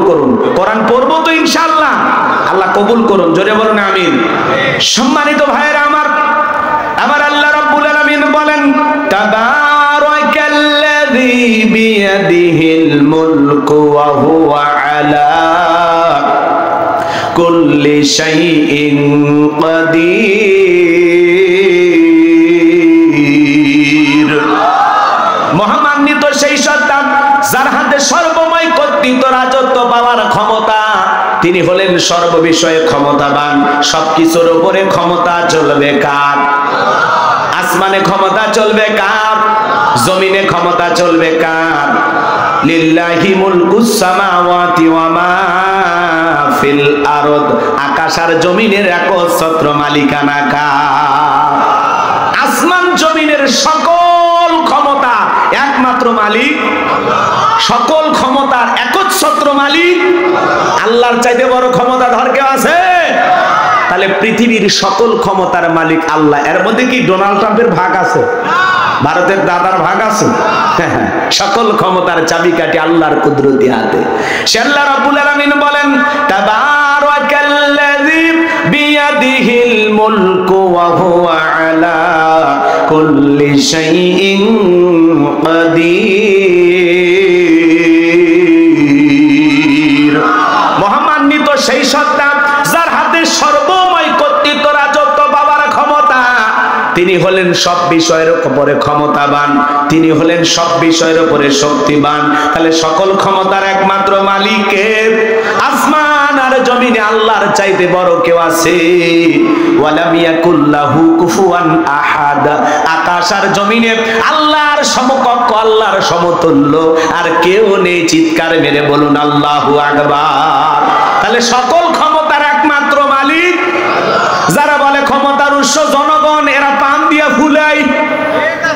করুন। কোরআন পড়বো তো ইনশাআল্লাহ, আল্লাহ কবুল করুন। জোরে বলুন আমিন। সম্মানিত ভাইয়েরা আমার, আমার আল্লাহ রাব্বুল আলামিন বলেন তাবারাকাল্লাযী বিয়াদিহিল মুলকু ওয়া হুয়া আলা কুল্লি শাইইন কাদির। মহামান্বিত সেই সত্তা যার হাতে সর্বময় কর্তৃত্ব রাজত্ব পাওয়ার ক্ষমতা, তিনি হলেন সর্ববিষয়ে ক্ষমতাবান। সবকিছুর উপরে ক্ষমতা চলবে কার? আসমানে ক্ষমতা চলবে কার? জমিনে ক্ষমতা চলবে কার? লিল্লাহি মুলকুস সামাওয়াতি ওয়া মা ফিল আরদ। আকাশ আর জমিনের একচ্ছত্র মালিকানা কার? আসমান জমিনের সকল ক্ষমতা একমাত্র মালিক, সকল ক্ষমতার একচ্ছত্র মালিক আল্লাহর চাইতে বড় ক্ষমতাধর কেউ আছে? তাহলে পৃথিবীর সকল ক্ষমতার মালিক আল্লাহ। এর মধ্যে কি ডোনাল্ড ট্রাম্পের ভাগ আছে? ভারতের দাদার ভাগ আছে? সকল ক্ষমতার চাবিকাঠি আল্লাহর কুদরতি হাতে। সে আল্লাহ রাব্বুল আলামিন বলেন তাবারাকাল্লাযী বিয়াদিহিল মুলকু ওয়া হুয়া আলা কুল্লি শাইইন কাদির। মহামান্বিত সেই সত্তা যার হাতে সর্বময় কর্তৃত্ব রাজত্ব পাওয়ার ক্ষমতা, তিনি হলেন সব বিষয়ের উপরে ক্ষমতাবান, তিনি হলেন সব বিষয়ের উপরে শক্তিবান। তাহলে সকল ক্ষমতার একমাত্র মালিকে আসমান আর জমিনে আল্লাহর চাইতে বড় কেউ আছে? ওয়ালাম ইয়াকুল্লাহু কুফুয়ান আহাদ। আকাশ আর জমিনে আল্লাহর সমকক্ষ, আল্লাহর সমতুল্য আর কেউ নেই। চিৎকার মেরে বলুন আল্লাহু আকবার। তাহলে সকল ক্ষমতার একমাত্র মালিক। যারা বলে ক্ষমতার উৎস জনগণ, এরা পান দিয়া ফুলাই,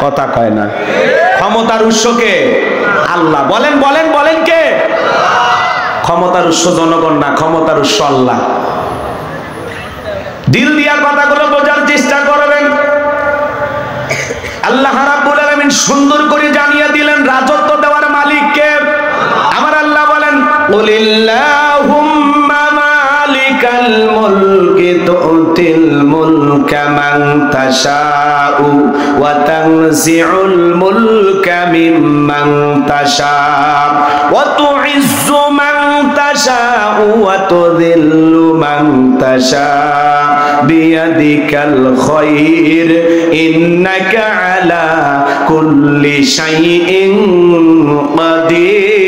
কথা কয় না। ক্ষমতার উৎস কে? আল্লাহ। বলেন বলেন বলেন কে? ক্ষমতার উৎস জনগণ না, ক্ষমতার উৎস আল্লাহ। দিল দিয়া কথাগুলো বোঝার চেষ্টা করবেন। আল্লাহ রাব্বুল আলামিন সুন্দর করে জানিয়ে দিলেন রাজত্ব দেওয়ার মালিক কে। আমার আল্লাহ বলেন কুলিল্লাহুম্মা মালিকাল মুলকি তুতিল মুলকা মান তাশাউ ওয়া তানজিউল মুলকা মিম্মান তাশাউ ওয়া তুইজ্জু মান তাশাউ ওয়া তুযিল্লু মান তাশাউ বিয়াদিকাল খায়র ইন্নাকা আলা কুল্লি শাইইন কাদির।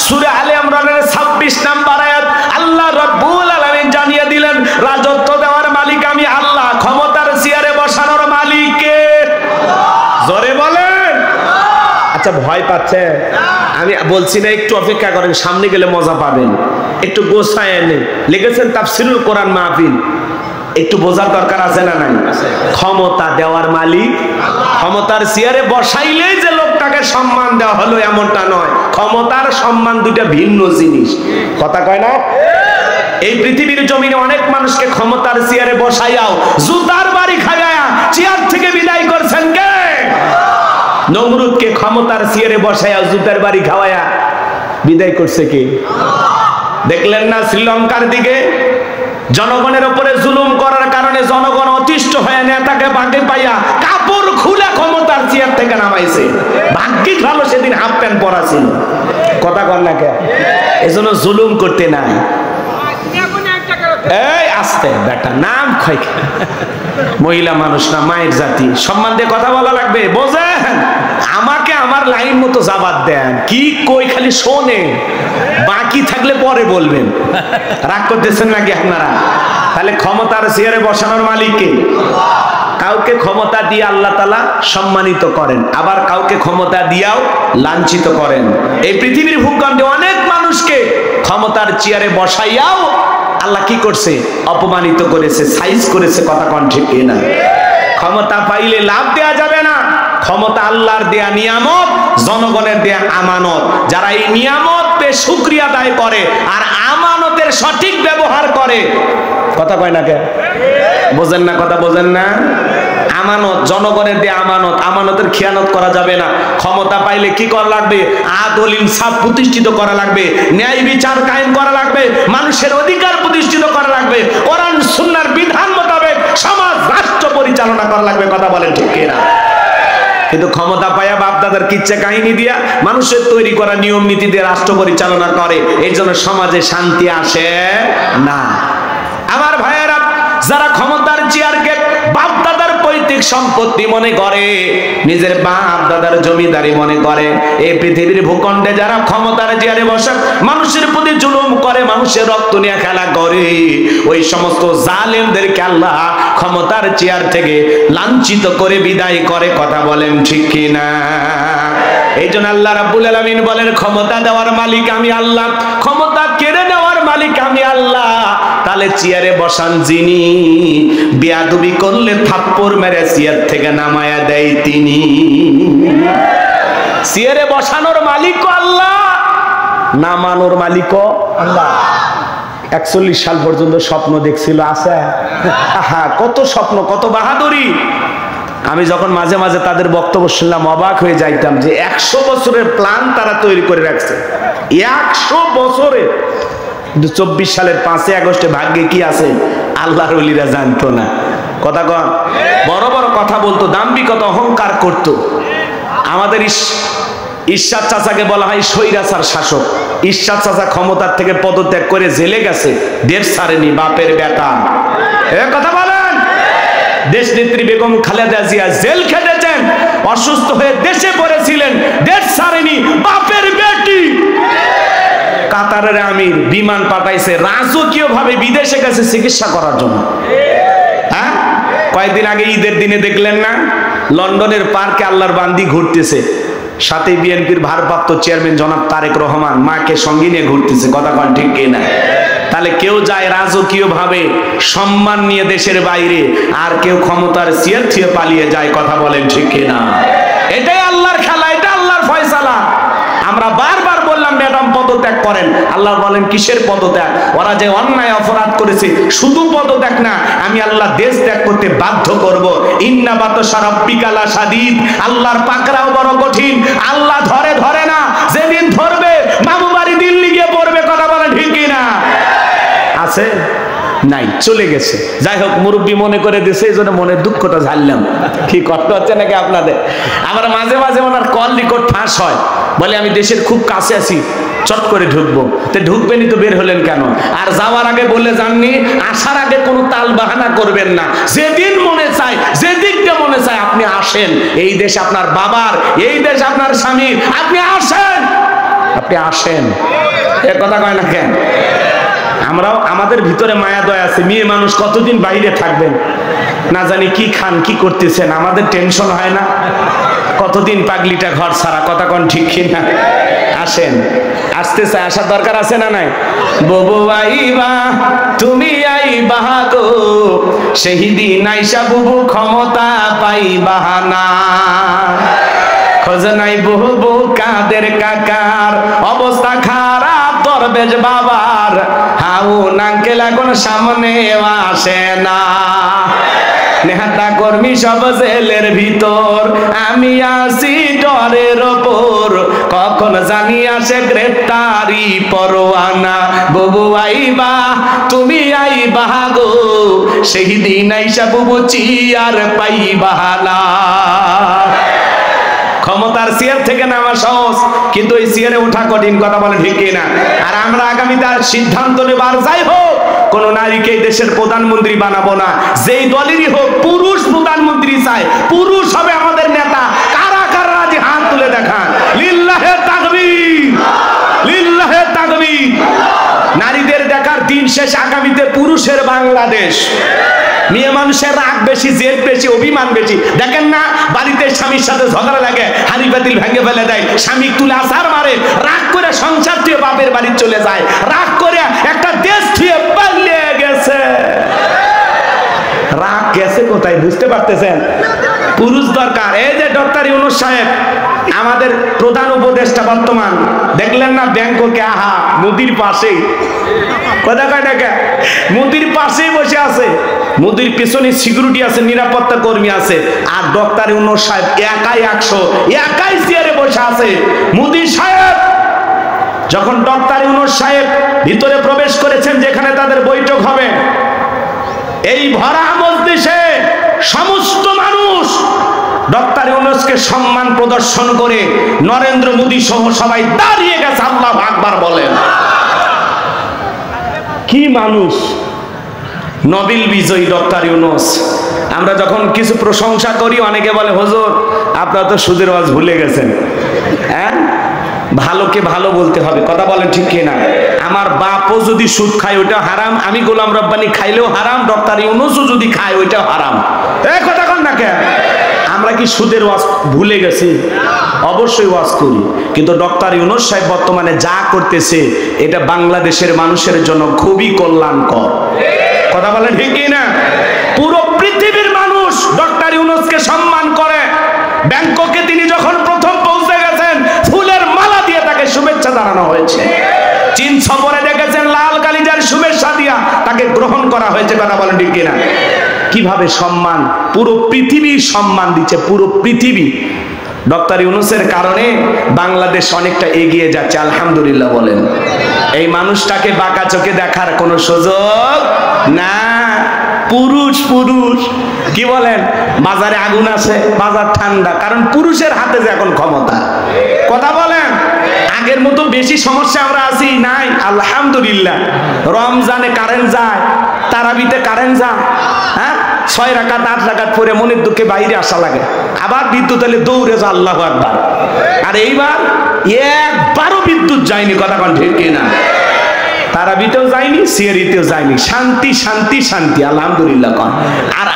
সূরা আলে ইমরানের 26 নম্বর আয়াত আল্লাহ রাব্বুল আলামিন জানিয়ে দিলেন রাজত্ব দেওয়ার মালিক আমি আল্লাহ। ক্ষমতার চেয়ারে বসানোর মালিক কে? জোরে বলেন। আচ্ছা ভয় পাচ্ছে? আমি বলছি না, একটু অপেক্ষা করেন, সামনে গেলে মজা পাবেন। একটু গোছায় এনে লিখেছেন তাফসিরুল কোরআন মাহফিল, একটু বোঝার দরকার আছে না নাই? ক্ষমতা দেওয়ার মালিক ক্ষমতার চেয়ারে বসাইলেই যে লোকটাকে সম্মান দেওয়া হলো এমনটা নয়। ক্ষমতার সম্মান দুইটা ভিন্ন জিনিস, কথা কয় না? এই পৃথিবীর জমিনে অনেক মানুষকে ক্ষমতার চেয়ারে বসাইয়াও জুতার বাড়ি খাইয়া চেয়ার থেকে বিদায় করছেন কে? নমরুদকে ক্ষমতার চেয়ারে বসাইয়া জুতার বাড়ি খাওয়ায়া বিদায় করছে কে? দেখলেন না শ্রীলঙ্কার দিকে জনগণের উপরে জুলুম করার কারণে জনগণ অতিষ্ঠ হয়ে নেতাকে বাঁকে পাইয়া কাপড় খুলে ক্ষমতার চেয়ার থেকে নামাইছে। ভাগ্যিস ভালো সেদিন হাফ প্যান্ট পরা ছিল, কথা কর না কে? এজন্য জুলুম করতে নাই। এই আস্তে বেটা, নাম খাই, মহিলা মানুষ না, মায়ের জাতি, সম্মান দিয়ে কথা বলা লাগবে, বোঝেন? আমাকে আমার লাইন মতো জবাব দেন, কি কই খালি শোনে, বাকি থাকলে পরে বলবেন। রাগ করতেছেন নাকি আপনারা? তাহলে ক্ষমতার চেয়ারে বসানোর মালিককে। কাউকে ক্ষমতা দিয়ে আল্লাহ তাআলা সম্মানিত করেন, আবার কাউকে ক্ষমতা দিয়াও লাঞ্ছিত করেন। এই পৃথিবীর ভূখণ্ডে অনেক মানুষকে ক্ষমতার চেয়ারে বসাইয়াও আল্লাহ কি করছে? অপমানিত করেছে, সাইজ করেছে, কথা কোন ঠিক না? ক্ষমতা পাইলে লাভ দেয়া যাবে না। ক্ষমতা আল্লাহর দেয়া নিয়ামত, জনগণের দেয়া আমানত। যারা এই নিয়ামত পেয়ে শুকরিয়া আদায় করে আর আমানতের সঠিক ব্যবহার করে, কথা কয় না কে? বোঝেন না? কথা বোঝেন না? আমানত, জনগণের দিয়ে আমানত, আমানতের খেয়ানত করা যাবে না। ক্ষমতা পাইলে কি করা লাগবে? আদল ইনসাফ প্রতিষ্ঠিত করা লাগবে, ন্যায় বিচার কায়েম করা লাগবে, মানুষের অধিকার প্রতিষ্ঠিত করা লাগবে, কোরআন সুন্নাহর বিধান মোতাবেক সমাজ রাষ্ট্র পরিচালনা করা লাগবে। কথা বলেন ঠিক কিনা? কিন্তু ক্ষমতা পাইয়া বাপ দাদার কিচ্ছা কাহিনী দিয়া মানুষের তৈরি করা নিয়ম নীতি দিয়ে রাষ্ট্র পরিচালনা করে, এই জন্য সমাজে শান্তি আসে না। আমার ভাইয়েরা, যারা ক্ষমতার চেয়ারকে বাপ দাদার পৈতৃক সম্পত্তি মনে করে, নিজের বাপ দাদার জমিদারি মনে করে, এই পৃথিবীর ভূখণ্ডে যারা ক্ষমতার চেয়ারে বসে মানুষের প্রতি জুলুম করে, মানুষের রক্ত নিয়ে খেলা করে, ওই সমস্ত জালেমদেরকে আল্লাহ ক্ষমতার চেয়ার থেকে লাঞ্ছিত করে বিদায় করে। কথা বলেন ঠিক কিনা? এই জন্য আল্লাহ রাব্বুল আলামিন বলেন, ক্ষমতা দেওয়ার মালিক আমি আল্লাহ, ক্ষমতা কেড়ে নেওয়ার মালিক আমি আল্লাহ। তাহলে চেয়ারে বসান যিনি, বেয়াদবি করলে থাপ্পড় মেরে চেয়ার থেকে নামায়া দেয় তিনি। চেয়ারে বসানোর মালিক আল্লাহ, নামানোর মালিক আল্লাহ। 41 সাল পর্যন্ত স্বপ্ন দেখছিল, আছে কত স্বপ্ন, কত বাহাদুরি। আমি যখন মাঝে মাঝে তাদের বক্তব্য শুনলাম অবাক হয়ে যাইতাম যে 100 বছরের প্ল্যান তারা তৈরি করে রাখছে, 100 বছরে। কিন্তু 24 সালের 5 আগস্টে ভাগ্যে কি আছে আল্লাহর ওলিরা জানতো না। কথা কন, বড় বড় কথা বলতো, দাম্ভিকতা অহংকার করতো। আমাদের ঈশ্বর চাচাকে বলা হয় স্বৈরাচার শাসক। ঈশ্বর চাচা ক্ষমতার থেকে পদত্যাগ করে জেলে গেছে, দেশ ছাড়েনি, বাপের বেটা। কথা বলেন, দেশ নেত্রী বেগম খালেদা জিয়া জেল খেটেছেন, অসুস্থ হয়ে দেশে পড়েছিলেন, দেশ ছাড়েনি, বাপের বেটি। কাতারের আমির বিমান পাঠাইছে রাজকীয় ভাবে বিদেশে গেছে চিকিৎসা করার জন্য। হ্যাঁ, কয়েকদিন আগে ঈদের দিনে দেখলেন না, লন্ডনের পার্কে আল্লাহর বান্দি ঘুরতেছে, সাথে বিএনপির ভারপ্রাপ্ত চেয়ারম্যান জনাব তারেক রহমান মাকে সঙ্গে নিয়ে ঘুরতেছে। কথা কন ঠিক কিনা? তাহলে কেউ যায় রাজকীয় ভাবে সম্মান নিয়ে দেশের বাইরে, আর কেউ ক্ষমতার চেয়ার থেকে পালিয়ে যায়। কথা বলেন ঠিক কিনা? এটাই আল্লাহর খেলা, এটা আল্লাহর ফয়সালা। আমরা বারবার বললাম ম্যাডাম পদত্যাগ করেন, আল্লাহ বলেন কিসের পদত্যাগ? ওরা যে অন্যায় অপরাধ করেছে, শুধু পদত্যাগ না, আমি আল্লাহ দেশ ত্যাগ করতে বাধ্য করব। ইন্না বাতশা রাব্বিকা লাশাদীদ, আল্লাহর পাকড়াও বড় কঠিন। আল্লাহ ধরে ধরে না, যেদিন ধরবে মামু বাড়ি দিল্লি গিয়ে পড়বে। কথা বলেন ঠিক কিনা? আছে নাই, চলে গেছে। যাই হোক, মুরব্বী মনে করে দিয়েছে, এই জন্য মনের দুঃখটা ঝাড়লাম। কি কষ্ট হচ্ছে নাকি আপনাদের? আবার মাঝে মাঝে ওনার কল রেকর্ড ফাঁস হয়, বলে আমি দেশের খুব কাছে আছি, চট করে ঢুকবো। তো ঢুকবেনই তো বের হলেন কেন? আর যাওয়ার আগে বলে যাননি, আসার আগে কোনো তাল বাহানা করবেন না। যেদিন মনে চায়, যেদিকটা মনে চায় আপনি আসেন। এই দেশ আপনার বাবার, এই দেশ আপনার স্বামীর, আপনি আসেন, আপনি আসেন। এ কথা কয় না কেন? আমরাও, আমাদের ভিতরে মায়া দয়া আছে। মেয়ে মানুষ কতদিন বাইরে থাকবেন, না জানি কি খান, কি করতেছেন, আমাদের টেনশন হয় না? কতদিন পাগলিটা ঘর ছাড়া। কথা কন ঠিক কিনা? আসেন, আসতে চাই, আসার দরকার আছে না নাই? ববু আইবা, তুমি আইবা গো, সেই দিন আইসা বুবু ক্ষমতা পাইবা না। খোঁজ নাই বুবু কাদের কাকার, অবস্থা খারাপ দরবেশ বাবার, হাউন আঙ্কেল এখন সামনে আসে না। নেতা কর্মী সব জেলের ভিতর, আমি আছি ডরের ওপর, কখন জানি আসে গ্রেফতারি পরোয়ানা। বুবু আইবা, তুমি আইবা গো, সেই দিন আইসা বুবু চিয়ার পাইবা না। ক্ষমতার চেয়ার থেকে নামা সহজ, কিন্তু এই চেয়ারে ওঠা কঠিন। কথা বলে ঠিক না? আর আমরা আগামীতে সিদ্ধান্ত নেবার, যাই হোক, কোন নারীকে দেশের প্রধানমন্ত্রী বানাবো না। যেই দলেরই হোক, পুরুষ প্রধানমন্ত্রী চাই, পুরুষ হবে আমাদের নেতা। কারা কারা রাজি হাত তুলে দেখান। লিল্লাহে তাকবীর, লিল্লাহে তাকবীর। নারীদের দেখার দিন শেষ, আগামীতে পুরুষের বাংলাদেশ। মেয়ে মানুষের রাগ বেশি, জেদ বেশি, অভিমান বেশি। দেখেন না, বাড়িতে স্বামীর সাথে ঝগড়া লাগে, হাড়ি পাতিল ভেঙে ফেলে দেয়, স্বামী তুলে আছাড় মারে, রাগ করে সংসার থেকে বাপের বাড়ি চলে যায়, রাগ করে একটা দেশ থেকে পালিয়ে গেছে। রাগ গেছে কোথায় বুঝতে পারতেছেন? পুরুষ দরকার। এই যে ডক্টর ইউনূস সাহেব আমাদের প্রধান উপদেষ্টা বর্তমান, দেখলেন না ব্যাংককে, আহা মোদির পাশেই, কথা কয় টাকা মোদির পাশেই বসে আছে, মোদির পেছনে সিকিউরিটি আছে, নিরাপত্তা কর্মী আছে, আর ডক্টর ইউনূস সাহেব একাই 100 একাই চেয়ারে বসে আছে। মোদি সাহেব যখন ডক্টর ইউনূস সাহেব ভিতরে প্রবেশ করেছেন যেখানে তাদের বৈঠক হবে, এই ভরা মজলিসে সমস্ত মানুষ ডক্টর ইউনূসকে সম্মান প্রদর্শন করে নরেন্দ্র মোদী সহ সবাই দাঁড়িয়ে গেছে। আল্লাহু আকবার বলেন। কি মানুষ, নোবেল বিজয়ী ডক্টর ইউনূস। আমরা যখন কিছু প্রশংসা করি অনেকে বলে হুজুর আপনারা তো সুদের ওয়াজ ভুলে গেছেন। হ্যাঁ, ভালোকে ভালো বলতে হবে, কথা বলেন ঠিক কিনা? আমার বাপও যদি সুদ খায় ওইটা হারাম, আমি গোলাম রব্বানী খাইলেও হারাম, ডক্টর ইউনূসও যদি খায় ওইটাও হারাম। এই কথা কন না কেন? আমরা কি সুদের ওয়াজ ভুলে গেছি? অবশ্যই ওয়াজ করি, কিন্তু ডক্টর ইউনূস সাহেব বর্তমানে যা করতেছে এটা বাংলাদেশের মানুষের জন্য খুবই কল্যাণকর, কথা বলেন ঠিক কিনা? পুরো পৃথিবীর মানুষ ডক্টর ইউনূসকে সম্মান করে। ব্যাংককে তিনি যখন প্রথম পৌঁছে গেছেন ফুলের মালা দিয়ে তাকে শুভেচ্ছা জানানো হয়েছে। চীন সফরে দেখেছেন লাল কালিজার শুভেচ্ছা দিয়া তাকে গ্রহণ করা হয়েছে, কথা বলেন ঠিক কিনা? কিভাবে সম্মান, পুরো পৃথিবী সম্মান দিচ্ছে, পুরো পৃথিবী। ডক্টর ইউনূসের কারণে বাংলাদেশ অনেকটা এগিয়ে যাচ্ছে, আলহামদুলিল্লাহ বলেন। এই মানুষটাকে বাঁকা চোখে দেখার কোনো সুযোগ না। পুরুষ পুরুষ কি বলেন? বাজারে আগুন আছে, বাজার ঠান্ডা, কারণ পুরুষের হাতে যে এখন ক্ষমতা, কথা বলেন। আগের মতো বেশি সমস্যা আমরা আছি নাই, আলহামদুলিল্লাহ। রমজানে কারেন্ট যায়, তারাবিতে কারেন্ট যায়, হ্যাঁ 6 রাকাত 8 রাকাত পরে মনের দুঃখে বাইরে আসা লাগে, আবার বিদ্যুৎ এলে দৌড়ে যা, আল্লাহু আকবার। আর এইবার একবারও বিদ্যুৎ যায়নি, কথা কন ঠিক কিনা? তারাবিতেও যায়নি, সিয়ারিতেও যায়নি, শান্তি শান্তি শান্তি, আলহামদুলিল্লাহ কন। আর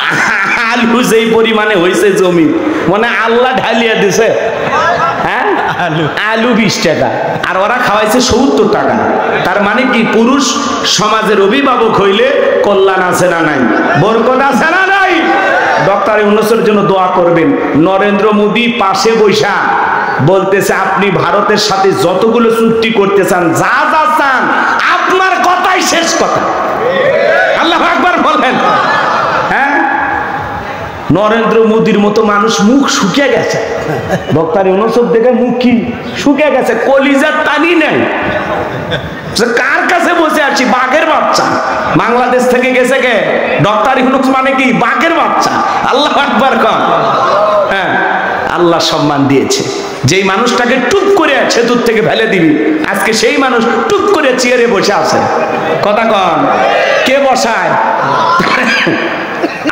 আলু যেই পরিমাণে হয়েছে জমি, মানে আল্লাহ ঢালিয়া দিছে। হ্যাঁ, আলু 20 টাকা, আর ওরা খাওয়াইছে 70 টাকা। তার মানে কি, পুরুষ সমাজের অভিভাবক হইলে কল্যাণ আছে না নাই, বরকত আছে না নাই? ডক্টর ইউনূসের জন্য দোয়া করবেন। নরেন্দ্র মোদী পাশে বৈশা বলতেছে আপনি ভারতের সাথে যতগুলো চুক্তি করতে চান, যা যা চান, আপনার কথাই শেষ কথা। আল্লাহু আকবার বলেন। হ্যাঁ, নরেন্দ্র মোদীর মতো মানুষ মুখ শুকিয়ে গেছে, ডক্টর ইউনূসের দেখে মুখ কি শুকিয়ে গেছে, কলিজার টানি নেই। কার কাছে বসে আছি? বাঘের বাচ্চা। বাংলাদেশ থেকে গেছে কে? ডক্টর ইউনূস মানে কি? বাঘের বাচ্চা। আল্লাহু আকবার কর। হ্যাঁ, আল্লাহ সম্মান দিয়েছে। যেই মানুষটাকে টুপ করে সেতুর থেকে ফেলে দিবি, আজকে সেই মানুষ টুপ করে চেয়ারে বসে আছে, কথা কন। কে বসায়?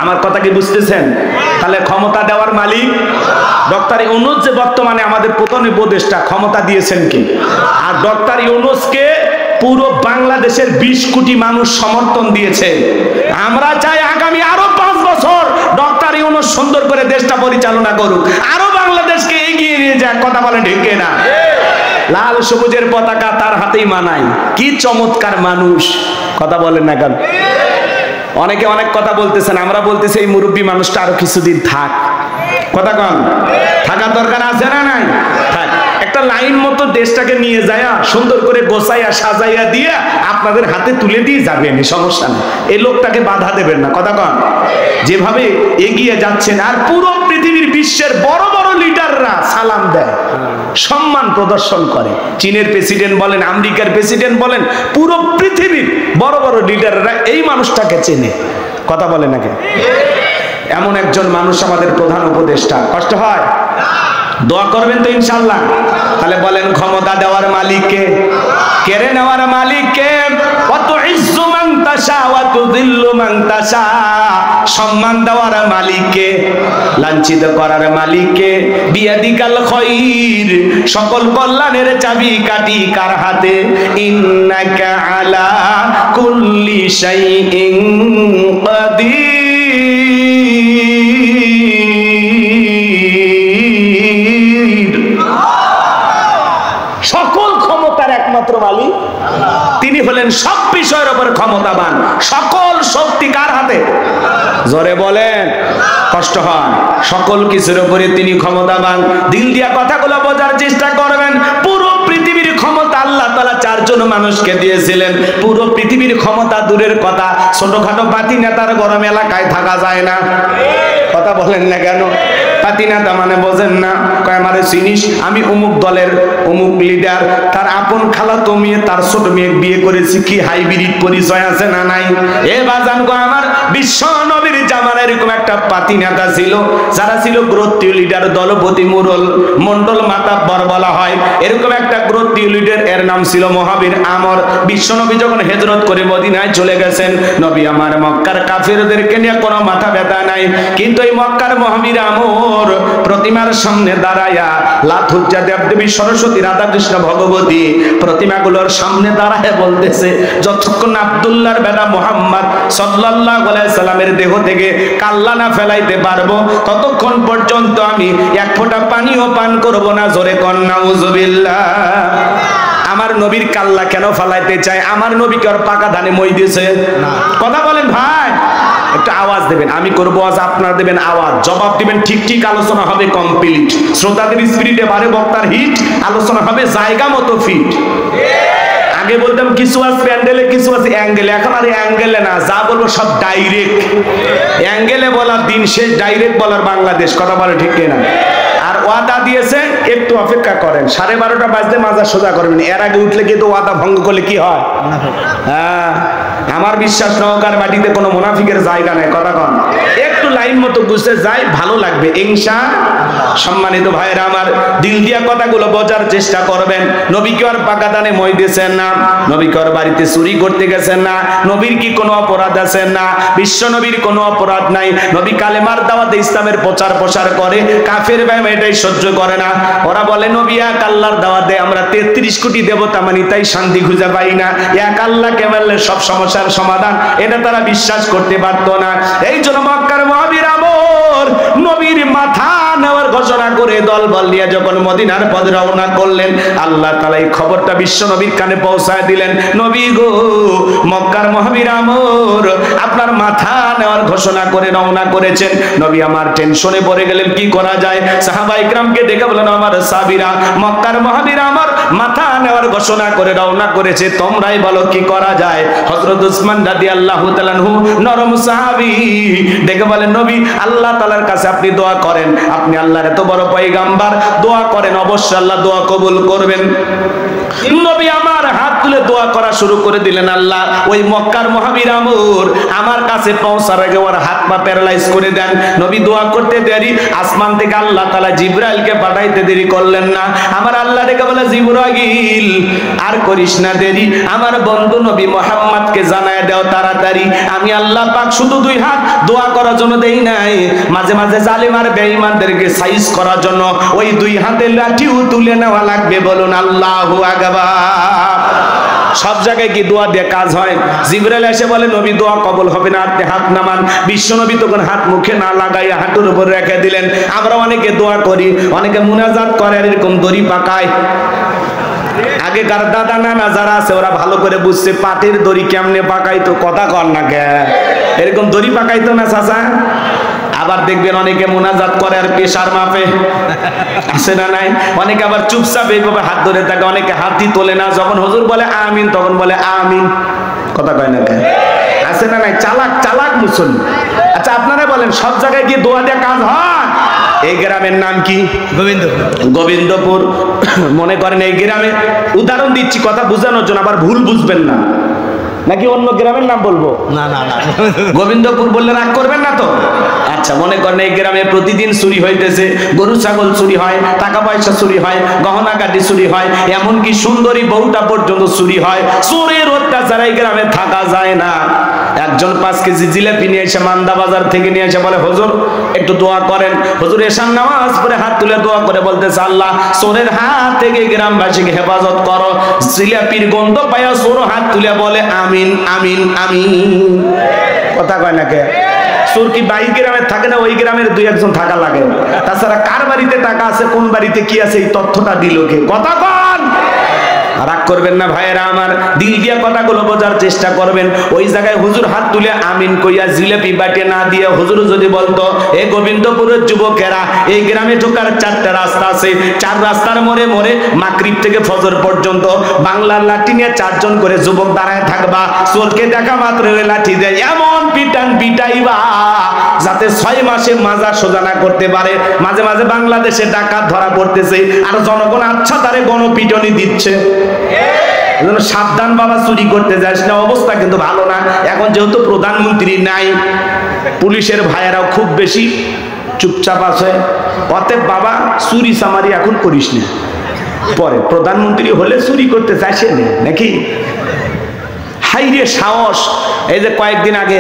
আমার কথা কি বুঝতেছেন? তাহলে ক্ষমতা দেওয়ার মালিক ডক্টর ইউনূস, যে বর্তমানে আমাদের প্রধান উপদেষ্টা, ক্ষমতা দিয়েছেন কে? আর ডক্টর ইউনূসকে পুরো বাংলাদেশের 20 কোটি মানুষ সমর্থন দিয়েছে। আমরা চাই আগামী আরো 5 বছর ডক্টর ইউনূস সুন্দর করে দেশটা পরিচালনা করুক, আরো বাংলাদেশকে এগিয়ে নিয়ে যাক, কথা বলেন ঠিক না? লাল সবুজের পতাকা তার হাতেই মানায়। কি চমৎকার মানুষ, কথা বলেন না কেন? অনেকে অনেক কথা বলতেছেন, আমরা বলতেছি এই মুরব্বী মানুষটা আরো কিছুদিন থাক, কথা কন। থাকার দরকার আছে না নাই? থাক। একটা লাইন মতো দেশটাকে নিয়ে যায় সুন্দর করে গোছাইয়া সাজাইয়া দিয়ে আপনাদের হাতে তুলে দিয়ে যাবেন, সমস্যা নেই। এই লোকটাকে বাধা দেবেন না, কথা কন। যেভাবে এগিয়ে যাচ্ছেন, আর পুরো পৃথিবীর বিশ্বের বড় বড় লিডাররা সালাম দেয়, সম্মান প্রদর্শন করে। চীনের প্রেসিডেন্ট বলেন, আমেরিকার প্রেসিডেন্ট বলেন, পুরো পৃথিবীর বড় বড় লিডাররা এই মানুষটাকে চেনে, কথা বলে নাকি? এমন একজন মানুষ আমাদের প্রধান উপদেষ্টা। কষ্ট হয়? দোয়া করবেন তো ইনশাআল্লাহ। তাহলে বলেন, ক্ষমতা দেওয়ার মালিককে, কেড়ে নেওয়ার মালিককে। কত ইজ্জু মান তাশা ওয়া তুযিল্লু মান তাশা, সম্মান দেওয়ার মালিককে, লাঞ্ছিত করার মালিককে। বিয়াদিকাল খায়র, সকল কল্যাণের চাবি কাটি কার হাতে? ইন্নাকা আলা কুল্লি শাইইন কাদির। সকল ক্ষমতার একমাত্র মালিক তিনি হলেন সব বিষয়ের উপর ক্ষমতাবান। সকল শক্তি কার হাতে? জোরে বলেন, কষ্ট হয়। সকল কিছুর উপরে তিনি ক্ষমতাবান। দিল দিয়া কথাগুলো বোঝার চেষ্টা করবেন। পুরো পৃথিবীর ক্ষমতা আল্লাহ তাআলা চারজন মানুষকে দিয়েছিলেন। পুরো পৃথিবীর ক্ষমতা দূরের কথা, ছোটখাটো পাতি নেতার গরম এলাকায় থাকা যায় না। কথা বলেন না কেন? পাতি নেতা মানে বোঝেন না? কয় আমারে চিনিস, আমি অমুক দলের অমুক লিডার, তার আপন খালাতো মেয়ে তার ছোট মেয়ে বিয়ে করেছি। কি হাইব্রিড পরিচয় আছে না নাই? এ বাজান গো, আমার বিশ্ব নবীর জামানায় এরকম একটা পাতি নেতা ছিল, যারা ছিল গোত্রীয় লিডার, দলপতি, মুরল, মন্ডল, মাতাব্বর বলা হয়। এরকম একটা গোত্রীয় লিডার, এর নাম ছিল মহাবীর আমর। বিশ্ব নবী যখন হিজরত করে মদিনায় চলে গেছেন, নবী আমার মক্কার কাফেরদেরকে নিয়ে কোনো মাথা ব্যথা নাই। কিন্তু এই মক্কার মহাবীর আমর প্রতিমার সামনে দাঁড়ায়া, লাথুজ্জা দেবদেবী, সরস্বতী, রাধা কৃষ্ণ, ভগবতী প্রতিমাগুলোর সামনে দাঁড়ায় বলতেছে, যতক্ষণ আব্দুল্লাহর বেটা মুহাম্মদ সাল্লাল্লাহু আলাইহি সাল্লামের দেহ থেকে কাল্লা না ফেলাইতে পারবো, ততক্ষণ পর্যন্ত আমি এক ফোঁটা পানিও পান করব না। জোরে কোন নাউজুবিল্লাহ। আমার নবীর কাল্লা কেন ফালাইতে চায়? আমার নবীকে আর পাকা ধানে মই দিয়েছে না। কথা বলেন ভাই, একটা আওয়াজ দেবেন, আমি করব আওয়াজ, আপনারা দেবেন আওয়াজ, জবাব দিবেন ঠিক ঠিক। আলোচনা হবে কমপ্লিট, শ্রোতাদের স্পিরিটে বারে বক্তার হিট, আলোচনা হবে জায়গা মতো ফিট। আগে বলতাম কিছু আছে প্যান্ডেলে, কিছু আছে অ্যাঙ্গেলে, এখন আর অ্যাঙ্গেলে না, যা বলবো সব ডাইরেক্ট। অ্যাঙ্গেলে বলার দিন শেষ, ডাইরেক্ট বলার বাংলাদেশ। কথা বলে ঠিক না? আর ওয়াদা দিয়েছে, একটু অপেক্ষা করেন, 12:30 বাজতে মাজা সোজা করবেন। এর আগে উঠলে কিন্তু ওয়াদা ভঙ্গ করলে কি হয়? হ্যাঁ, আমার বিশ্বাস নওগাঁর মাটিতে কোনো মুনাফিকের জায়গা নাই। কথা কন, একটু লাইন মতো বুঝতে যাই, ভালো লাগবে ইনশাআল্লাহ। সম্মানিত ভাইরা আমার, দিল দিয়া কথাগুলো বোঝার চেষ্টা করবেন। নবী কি আর পাকা দানে মই দিয়েছেন না? নবী কি আর বাড়িতে চুরি করতে গেছেন না? নবীর কি কোনো অপরাধ আছে না? বিশ্ব নবীর কোনো অপরাধ নাই। নবী কালেমার দাওয়াতে ইসলামের প্রচার প্রসার করে, কাফের ভাই এটাই সহ্য করে না। ওরা বলে নবী এক আল্লাহর দাওয়াতে আমরা 33 কোটি দেবতা মানি, তাই শান্তি খুঁজে পাই না। এক আল্লাহকে মানলে সব সমস্যার সমাধান, এটা তারা বিশ্বাস করতে পারত না। এই জন্য মক্কার মহাবীর আমর নবীর মাথা নেওয়ার ঘোষণা করে দলবল নিয়ে যখন মদিনার পথে রওনা করলেন, আল্লাহ তাআলা এই খবরটা বিশ্ব নবীর কানে পৌঁছায় দিলেন। নবী গো, মক্কার মহাবীর আমর আপনার মাথা নেওয়ার ঘোষণা করে রওনা করেছেন। নবী আমার টেনশনে পড়ে গেলেন, কি করা যায়? সাহাবায়ে ইকরামকে ডেকে বলেন, আমার সাহাবীরা, মক্কার মহাবীর আমর মাথা নেওয়ার ঘোষণা করে রওনা করেছে, তোমরাই বলো কি করা যায়? হযরত উসমান রাদিয়াল্লাহু তাআলা আনহু, নরম সাহাবী, ডেকে বলেন, নবী আল্লাহ তাআলার কাছে আপনি দোয়া করেন, আপনি আল্লাহর এত বড় পয়গাম্বার, দোয়া করেন, অবশ্যই আল্লাহ দোয়া কবুল করবেন। নবী আমার হাত তুলে দোয়া করা শুরু করে দিলেন। আল্লাহ ওই মক্কার মহাবীর আমর আমার কাছে পৌঁছার আগে ওর হাত পা প্যারালাইজ করে দেন। নবী দোয়া করতে দেরি, আসমান থেকে আল্লাহ তাআলা জিবরাইলকে পাঠাইতে দেরি করলেন না। আমার আল্লাহ ডেকে বলে, জিবরাইল আর করিস না দেরি, আমার বন্ধু নবী মুহাম্মদকে জানায় দাও তাড়াতাড়ি। আমি আল্লাহ পাক শুধু দুই হাত দোয়া করার জন্য দেই নাই, মাঝে মাঝে জালিম আর বেঈমানদেরকে সাইজ করার জন্য ওই দুই হাতে লাঠিও তুলে নেওয়া লাগবে। বলুন আল্লাহু আকবার। সব জায়গায় কি দোয়া দিয়ে কাজ হয়? জিবরাইল এসে বলে, নবী দোয়া কবুল হবে না, আপনি হাত নামান। বিশ্ব নবী তখন হাত মুখে না লাগাইয়া হাঁটুর উপর রেখে দিলেন। আমরা অনেকে দোয়া করি, অনেকে মুনাজাত করে, এরকম দড়ি পাকায়। আগেকার দাদা নানা যারা আছে ওরা ভালো করে বুঝছে পাটের দড়ি কেমনে পাকাইতো। কথা কর না কে, এরকম দড়ি পাকাইতো না চাচা? আবার দেখবেন অনেকে মুনাজাত করে আর পেশার মাপে, আছে না নাই? অনেকে আবার চুপচাপ এইভাবে হাত ধরে থাকে, অনেকে হাতই তোলে না। যখন হুজুর বলে আমিন তখন বলে আমিন। কথা কয় না কেন? আছে না নাই? চালাক চালাক মুসল্লি। আচ্ছা আপনারা বলেন, সব জায়গায় কি দোয়া দিয়ে কাজ হয়? এই গ্রামের নাম কি? গোবিন্দপুর। গোবিন্দপুর। মনে করেন এই গ্রামে, উদাহরণ দিচ্ছি কথা বোঝানোর জন্য, আবার ভুল বুঝবেন না, নাকি অন্য গ্রামের নাম বলবো? না না না, গোবিন্দপুর বললে রাগ করবেন না তো? আচ্ছা, মনে করেন এই গ্রামে প্রতিদিন চুরি হইতেছে, গরু ছাগল চুরি হয়, টাকা পয়সা চুরি হয়, গহনা গাড়ি চুরি হয়, এমনকি সুন্দরী বউটা পর্যন্ত চুরি হয়। চোরের অত্যাচার এই গ্রামে থাকা যায় না। একজন 5 কেজি জিলাপি নিয়ে এসে মান্দা বাজার থেকে নিয়ে এসে বলে, হুজুর একটু দোয়া করেন। হুজুর এশার নামাজ পড়ে হাত তুলে দোয়া করে বলতেছে, আল্লাহ চোরের হাত থেকে গ্রামবাসীকে হেফাজত করো। জিলাপির গন্ধ পায়া চোর হাত তুলে বলে আমিন আমিন আমিন। কথা কয় না কে? চোর কি বাই গ্রামে থাকে না? ওই গ্রামের 2-1 থাকা লাগে। তাছাড়া কার বাড়িতে টাকা আছে, কোন বাড়িতে কি আছে, এই তথ্যটা দিল কে? কথা কন। রাগ করবেন না ভাইয়েরা আমার, দিল দিয়া কথাগুলো বোঝার চেষ্টা করবেন। ওই জায়গায় হুজুর হাত তুলে আমিন কইয়া জিলেপি বাটে না দিয়ে হুজুর যদি বলতো, এ গোবিন্দপুরের যুবকেরা, এই গ্রামে ঢোকার 4টা রাস্তা আছে, 4 রাস্তার মোড়ে মোড়ে মাগরিব থেকে ফজর পর্যন্ত বাংলার লাঠি নিয়ে 4 জন করে যুবক দাঁড়ায় থাকবা, চোরকে দেখা মাত্র লাঠি দেয় এমন পিটান পিটাইবা যাতে 6 মাসে মাজা সোজা না করতে পারে। মাঝে মাঝে বাংলাদেশে ডাকাত ধরা পড়তেছে আর জনগণ আচ্ছা তারে গণপিটনি দিচ্ছে। সাবধান বাবা, চুরি করতে যাস না, অবস্থা কিন্তু ভালো না। এখন যেহেতু প্রধানমন্ত্রী নাই, পুলিশের ভাইয়েরাও খুব বেশি চুপচাপ আছে, অতএব বাবা চুরি চামারি এখন করিস না, পরে প্রধানমন্ত্রী হলে চুরি করতে চাইছে নাকি? হাইরে সাহস! এই যে কয়েকদিন আগে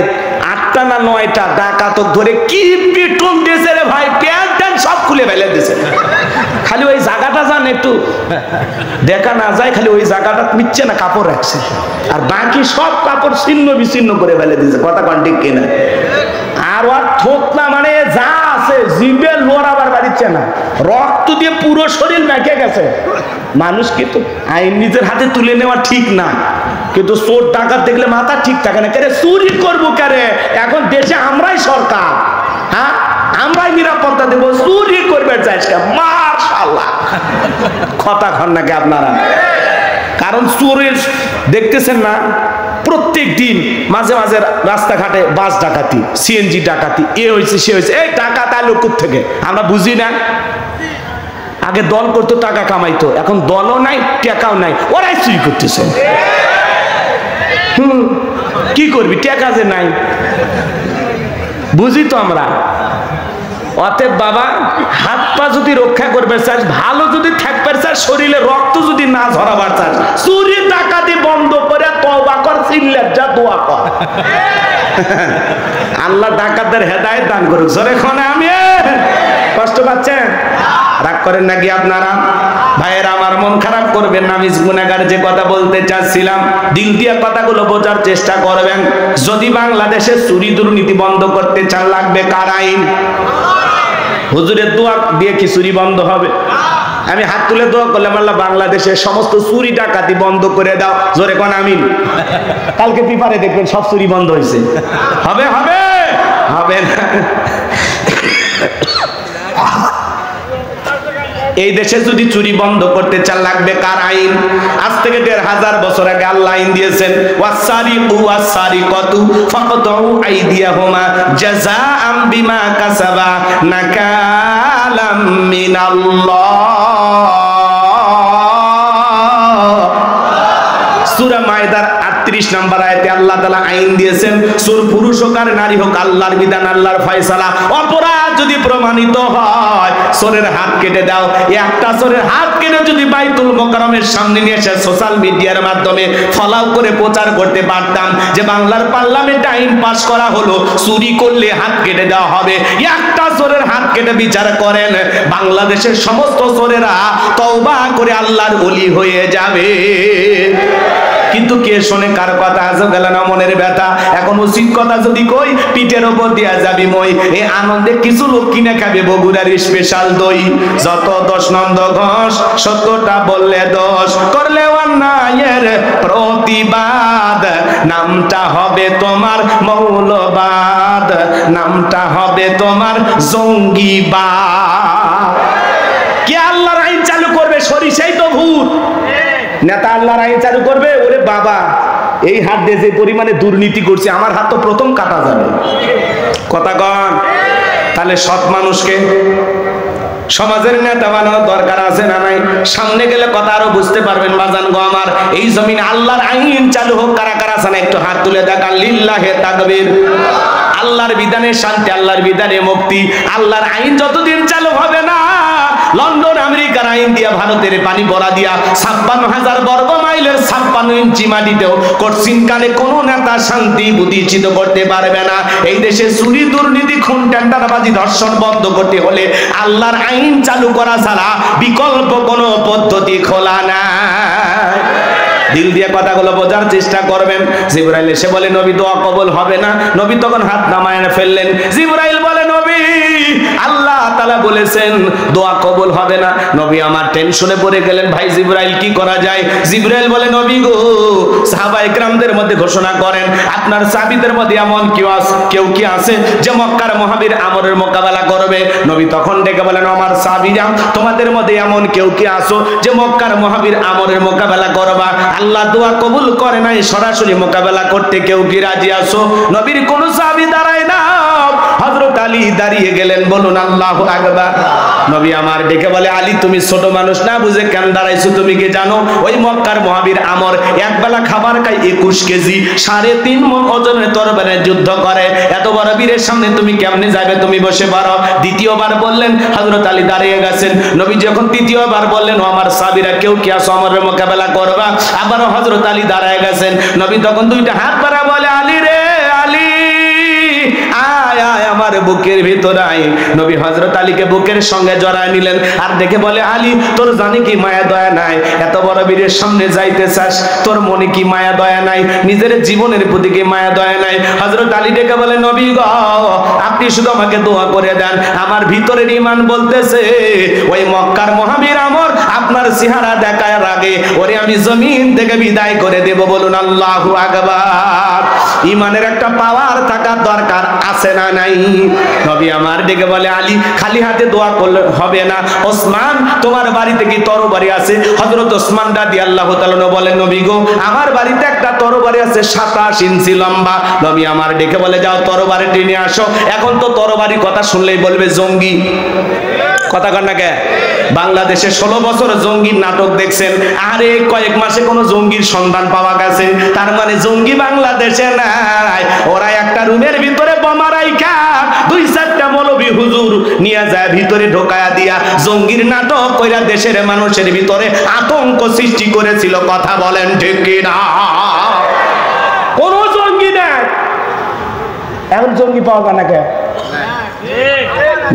8টা না 9টা ডাকাতক ধরে কি পিটন দিয়েছে রে ভাই, প্যান্ট ট্যান্ট সব খুলে ফেলে দিয়েছে। খালি ওই জায়গাটা যান একটু দেখা না যায়, খালি ওই জায়গাটা মিচ্ছে না কাপড় রাখছে, আর বাকি সব কাপড় ছিন্ন বিচ্ছিন্ন করে ফেলে দিয়েছে। কথা কন ঠিক কিনা? আর ওর ঠোঁট না মানে যা আছে জিভে লোড়াবার বাড়িচ্ছে না, রক্ত দিয়ে পুরো শরীর মেখে গেছে। মানুষ কিন্তু আইন নিজের হাতে তুলে নেওয়া ঠিক না, কিন্তু চোর ডাকাত দেখলে মাথা ঠিক থাকে না। কেরে চুরি করবো কেরে? এখন দেশে আমরাই সরকার, হ্যাঁ আমরাই নিরাপত্তা দেবো, চুরি করবে চাইছে মাশাআল্লাহ। কথা কন নাকি আপনারা? কারণ চোরের দেখতেছেন না প্রত্যেক দিন মাঝে মাঝে রাস্তাঘাটে বাস ডাকাতি, সিএনজি ডাকাতি, এ হয়েছে সে হয়েছে। এই ডাকাত আলো থেকে আমরা বুঝি না। আগে দল করতো, টাকা কামাইতো, এখন দলও নাই টাকাও নাই, ওরাই চুরি করতেছে। কি করবি, টাকা যে নাই, বুঝি তো আমরা। অতএব বাবা, হাত পা যদি রক্ষা করবে চাস, ভালো যদি থাকবে চাস, শরীরে রক্ত যদি না ঝরাবার চাস, চুরি ডাকাতি বন্ধ করে তওবা কর, সিল্লাত যা দোয়া কর। আল্লাহ ডাকাতদের হেদায়েত দান করুক। জোরে কোনে আমিন। কষ্ট পাচ্ছেন? রাগ করেন নাকি আপনারা? ভাইয়েরা আমার, মন খারাপ করবেন না। আমি গুনাহগার যে কথা বলতে চাচ্ছিলাম, দিল দিয়ে কথাগুলো বোঝার চেষ্টা করবেন। যদি বাংলাদেশে চুরি দুর্নীতি বন্ধ করতে চান, লাগবে কার আইন? হুজুরের দোয়া দিয়ে কি চুরি বন্ধ হবে? আমি হাত তুলে দোয়া করলাম, আল্লাহ বাংলাদেশের সমস্ত চুরি ডাকাতি বন্ধ করে দাও। জোরে কোন আমিন। কালকে পেপারে দেখবেন সব চুরি বন্ধ হয়েছে। হবে হবে হবে না। এই দেশে যদি চুরি বন্ধ করতে চান, লাগবে কার আইন? আজ থেকে 1500 বছর আগে আল্লাহ আইন দিয়েছেন, ওয়াসারিকু ওয়াসারিকাতু ফাকতাউ আইদিয়াহুমা জাযাআম বিমা কাসাবা নাকালাম মিনাল্লাহ। সূরা মায়দার 38 নম্বর আয়াতে আল্লাহ তাআলা আইন দিয়েছেন, চোর পুরুষ হোক আর নারী হোক, আল্লাহর বিধান, আল্লাহর ফয়সালা। অপরাধ যদি প্রমাণিত হয়, চোরের হাত কেটে দাও। একটা চোরের হাত কেটে যদি বাইতুল মোকাররমের সামনে নিয়ে এসে সোশ্যাল মিডিয়ার মাধ্যমে ফলাও করে প্রচার করতে পারতাম যে বাংলার পার্লামেন্টে আইন পাস করা হলো, চুরি করলে হাত কেটে দেওয়া হবে, একটা চোরের হাত কেটে বিচার করেন, বাংলাদেশের সমস্ত চোরেরা তওবা করে আল্লাহর ওলি হয়ে যাবে। কিন্তু কে শোনে কার কথা? আজও গেল না মনের ব্যথা। এখন উচিত কথা যদি কই, পিঠের ওপর দিয়া যাবি মই। এই আনন্দে কিছু লোক কিনে খাবে বগুড়ার স্পেশাল দই। যত দোষ নন্দ ঘোষ, সত্যটা বললে দোষ, করলে অন্যায়ের প্রতিবাদ, নামটা হবে তোমার মৌলবাদ, নামটা হবে তোমার জঙ্গিবাদ। কে আল্লাহর আইন চালু করবে? সরিষাই তো ভূত। নেতা আল্লাহর আইন চালু করবে? ওরে বাবা, এই হাত দিয়ে যে পরিমাণে দুর্নীতি করছে, আমার হাত তো প্রথম কাটা যাবে। কথা কন। তাহলে সৎ মানুষকে সমাজের নেতা বানানোর দরকার আছে না নাই? সামনে গেলে কথা আরো বুঝতে পারবেন বাজান গো আমার। এই জমিনে আল্লাহর আইন চালু হোক, কারা কারা আছে না একটু হাত তুলে দেখান। লিল্লাহে তাকবীর। আল্লাহর বিধানে শান্তি, আল্লাহর বিধানে মুক্তি। আল্লাহর আইন যতদিন চালু হবে না, লন্ডন আমেরিকার আইন দিয়া ভারতের পানি ভরা দিয়া 56,000 বর্গ মাইলের 56 ইঞ্চি মাটিতেও কঠিন কালে কোন নেতা শান্তি প্রতিষ্ঠিত করতে পারবে না। এই দেশে চুরি দুর্নীতি খুন টেন্ডারবাজি ধর্ষণ বন্ধ করতে হলে আল্লাহর আইন চালু করা ছাড়া বিকল্প কোনো পদ্ধতি খোলা নাই। দিল দিয়ে কথাগুলো বোঝার চেষ্টা করবেন। জিবরাইল এসে বলে, নবী দোয়া কবুল হবে না। নবী তখন হাত নামায় ফেললেন। জিবরাইল বলে, নবী আল্লাহ তাআলা বলেছেন দোয়া কবুল হবে না। নবী আমার টেনশনে পড়ে গেলেন, ভাই জিবরাইল কি করা যায়? জিবরাইল বলে, নবী গো, সাহাবায়ে কেরামদের মধ্যে ঘোষণা করেন আপনার সাহাবীদের মধ্যে এমন কেউ কি আছে যে মক্কার মহাবীর আমরের মোকাবেলা করবে? নবী তখন ডেকে বলেন, আমার সাহাবীরা, তোমাদের মধ্যে এমন কেউ কি আছো যে মক্কার মহাবীর আমরের মোকাবেলা করবা? আল্লাহ দোয়া কবুল করে নাই, সরাসরি মোকাবেলা করতে কেউ কি রাজি আছো? নবীর কোন সাহাবী দাঁড়ায় না, হযরত আলী দাঁড়িয়ে গেলেন। বলুন আল্লাহু আকবার। নবী আমার ডেকে বলে, আলী তুমি ছোট মানুষ না বুঝে কেন দাঁড়াইছো? তুমি কি জানো ওই মক্কার মহাবীর আমর একবেলা খাবার খায় 21 কেজি 3.5 মণ ওজনের তরবারে যুদ্ধ করে, এত বড় বীরের সামনে তুমি কেমনে যাবে? তুমি বসে পারো। দ্বিতীয়বার বললেন, হযরত আলী দাঁড়িয়ে গেছেন। নবী যখন তৃতীয়বার বললেন, ও আমার সাহাবীরা কেউ কি আছো আমরের মোকাবেলা করবা? আবারও হযরত আলী দাঁড়িয়ে গেছেন। নবী তখন দুইটা হাত বাড়া বলে, আলী রে আলী, আয় আয় আমার বুকের ভিতরে আয়। নবী হযরত আলীকে বুকের সঙ্গে জড়ায় নিলেন আর দেখে বলে, আলী তোর জানি কি মায়া দয়া নাই? এত বড় বীরের সামনে যাইতে চাস, তোর মনে কি মায়া দয়া নাই? নিজের জীবনের প্রতি কি মায়া দয়া নাই? হযরত আলী ডেকে বলে, নবী গো, আপনি শুধু আমাকে দোয়া করে দেন, আমার ভিতরের ঈমান বলতেছে ওই মক্কার মহাবীর আমর আপনার চেহারা দেখার আগে ওরে আমি জমিন থেকে বিদায় করে দেব। বলুন আল্লাহু আকবার। ঈমানের একটা পাওয়ার থাকা দরকার, আছে না নাই? নবী আমার ডেকে বলে, আলী খালি হাতে দোয়া করলে হবে না, ওসমান তোমার বাড়িতে কি তরবারি আছে? হযরত ওসমান রাদিয়াল্লাহু তাআলা বলেন, নবী গো, আমার বাড়িতে একটা তরবারি আছে 27 ইঞ্চি লম্বা। নবী আমার ডেকে বলে, যাও তরবারি টেনে আসো। এখন তো তরবারি কথা শুনলেই বলবে জঙ্গি, কথা কন না কে? বাংলাদেশে 16 বছর জঙ্গির নাটক দেখছেন, আরে কয়েক মাসে কোন জঙ্গির সন্ধান পাওয়া গেছে? তার মানে জঙ্গি বাংলাদেশে নাই। ওরা একটা রুমের ভিতরে বোমা রাইখা 2-4টা মৌলবী হুজুর নিয়ে যায় ভিতরে ঢোকায়া দিয়া জঙ্গির নাটক কইরা দেশের মানুষের ভিতরে আতঙ্ক সৃষ্টি করেছিল। কথা বলেন ঠিক কি না? কোন জঙ্গি নাই, এখন জঙ্গি পাওয়া যায় না কে?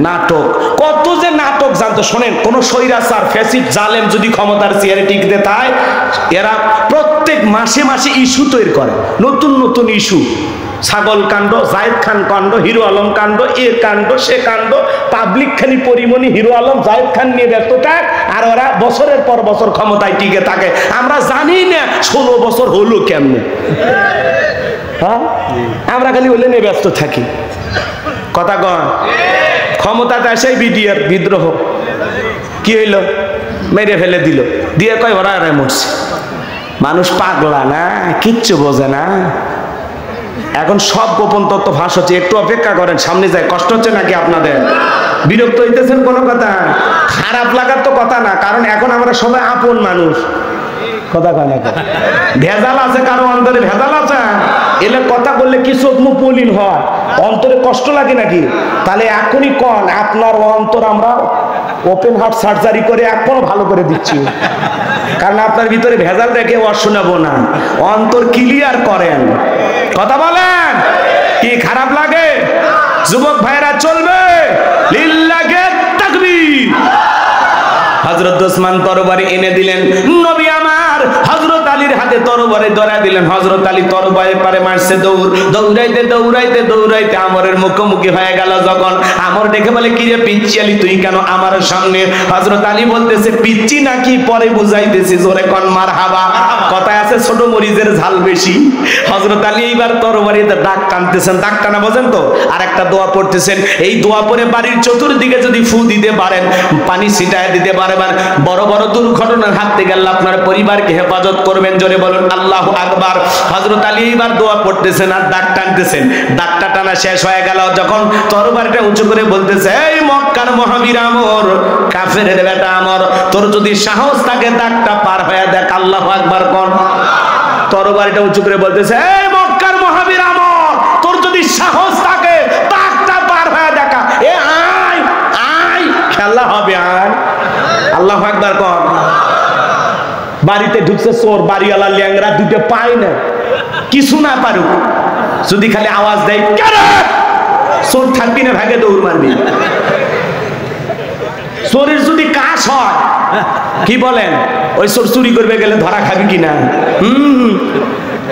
নাটক, কত যে নাটক জানতো। শোনেন, কোন স্বৈরাচার ফ্যাসিস্ট জালেম যদি ক্ষমতার চেয়ারে টিকতে তাই এরা প্রত্যেক মাসে মাসে ইস্যু তৈরি করে, নতুন নতুন ইস্যু। ছাগল কাণ্ড, জায়েদ খান কাণ্ড, হিরো আলম কাণ্ড, এ কাণ্ড সে কাণ্ড, পাবলিক খালি পরিমণি হিরো আলম জায়েদ খান নিয়ে ব্যস্ত থাক, আর ওরা বছরের পর বছর ক্ষমতায় টিকে থাকে। আমরা জানি না 16 বছর হলো কেমনে। হ্যাঁ, আমরা খালি হলে নিয়ে ব্যস্ত থাকি। কথা কন, ক্ষমতাতে এসেই বিডিআর বিদ্রোহ কি হইল? মেরে ফেলে দিল, দিয়ে কয় ওরা মরছে। মানুষ পাগলা না, কিচ্ছু বোঝে না। এখন সব গোপন তথ্য ফাঁস হচ্ছে। একটু অপেক্ষা করেন, সামনে যায়। কষ্ট হচ্ছে নাকি আপনাদের? বিরক্ত হইতেছেন কোনো কথা? খারাপ লাগার তো কথা না, কারণ এখন আমরা সবাই আপন মানুষ। কথা কয় না, ভেজাল আছে কারো অন্তরে? ভেজাল আছে? এলে কথা বললে কি চোখ মুখ মলিন হয়? অন্তরে কষ্ট লাগে নাকি? তাহলে এখনই কন, আপনার অন্তর আমরা ওপেন হার্ট সার্জারি করে এখনো ভালো করে দিচ্ছি, কারণ আপনার ভিতরে ভেজাল রেখে শোনাবো না। অন্তর ক্লিয়ার করেন, কথা বলেন। কি খারাপ লাগে? যুবক ভাইরা চলবে লিল্লাহে তাকবীর। হযরত ওসমান তরবারি এনে দিলেন। নবী আমার হযরত আলীর হাতে তরবারি ধরা দিলেন। হযরত আলী তরবারি পারে মারছে দৌড়, দৌড়াইতে দৌড়াইতে দৌড়াইতে আমরের মুখোমুখি হয়ে গেল। যখন আমর দেখে বলে, কি রে পিচ্চি আলী, তুই কেন আমার সামনে? হযরত আলী বলতেছে, পিচ্চি নাকি পরে বুঝাইতেছি, জোরে কোন মারহাবা। কথায় আছে ছোট মরিচের ঝাল বেশি। হযরত আলী এইবার তরবারিতে দাগ টানতেছেন, দাগ টানা বোঝেন তো? আর একটা দোয়া পড়তেছেন। এই দোয়া পড়ে বাড়ির চতুর্দিকে যদি ফু দিতে পারেন, পানি ছিটায় দিতে পারেন, বড় বড় দুর্ঘটনার হাত থেকে আল্লাহ আপনার পরিবারকে হেফাজত করবেন। জোরে বলুন আল্লাহু আকবার। হযরত আলী এবার দোয়া পড়তেছেন আর দাগ টানতেছেন। দাগটা টানা শেষ হয়ে গেল যখন তরবারিটা উঁচু করে বলতেছে, এই মক্কার মহাবীর আমর, কাফেরের বেটা আমর, তোর যদি সাহস থাকে দাগটা পার হয়ে দেখ। আল্লাহু আকবার কোন। তরবারিটা উঁচু করে বলতেছে, এই মক্কার মহাবীর আমর, তোর যদি সাহস থাকে দাগটা পার হয়ে দেখা। এ আয় আয়, খেলা হবে, আয়। আল্লাহু আকবার কোন। বাড়িতে ঢুকছে চোর, বাড়িওয়ালা ল্যাংরা দুটো পায় না, কিছু না পারুক, যদি খালি আওয়াজ দেয়, চোর থাকবি না, ভাগে দৌড় মারবি। চোরের যদি কাজ হয়, কি বলেন, ওই চোর চুরি করবে গেলে ধরা খাবি কিনা?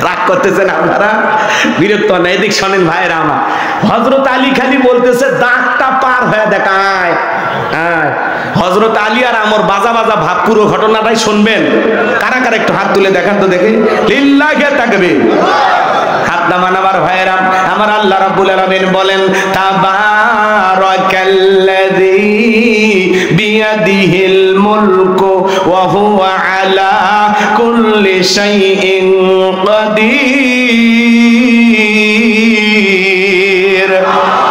রাগ করতেছেন আপনারা, বিরক্ত না? এদিক শোনেন ভাইরা আমার, হযরত আলী খালি বলতেছে দাগটা পার হয়ে দেখায়। হযরত আলী আর আমর বাজা বাজা ভাব পুরো ঘটনাটাই শুনবেন। কারা কারা একটু হাত তুলে দেখান তো দেখি, লিল্লাহি তাকবীর। হাত নামান আমার ভাইরা, আমার আল্লাহ রাব্বুল আলামিন বলেন তাবারাকাল্লাযী বিয়াদিহিল মুলকু ওয়া হুয়া আলা কুল্লি শাইইন কাদির।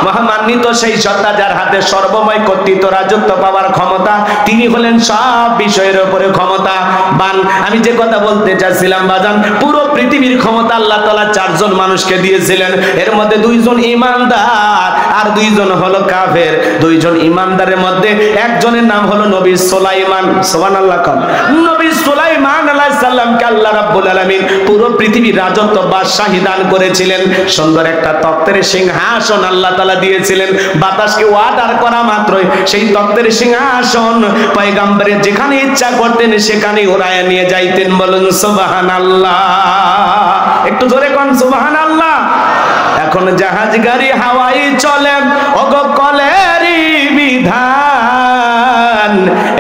মহামান্বিত সেই সত্তা যার হাতে সর্বময় কর্তৃত্ব রাজত্ব পাওয়ার ক্ষমতা, তিনি হলেন সব বিষয়ের উপরে ক্ষমতা বান। আমি যে কথা বলতে চাচ্ছিলাম বাজান, পুরো পৃথিবীর ক্ষমতা আল্লাহ তাআলা চারজন মানুষকে দিয়েছিলেন। এর মধ্যে দুইজন ঈমানদার আর দুইজন হলো কাফের। দুইজন ঈমানদারের মধ্যে একজনের নাম হলো নবী সুলাইমান। সুবহানাল্লাহ। নবী সুলাইমান আলাইহিস সালামকে আল্লাহ রাব্বুল আলামিন পুরো পৃথিবীর রাজত্ব বাদশাহী দান করেছিলেন। সুন্দর একটা তক্তের সিংহাসন আল্লাহ তাআলা দিয়েছিলেন। বাতাসকে অর্ডার করা মাত্রই সেই তক্তের সিংহাসন পয়গম্বরের যেখানে ইচ্ছা করতেন সেখানে উড়ায় নিয়ে যাইতেন। বলুন সুবহানাল্লাহ। একটু জোরে কোন সুবহানাল্লাহ। এখন জাহাজ গাড়ি হাওয়াই চলে ওগো কলেরই বিধান।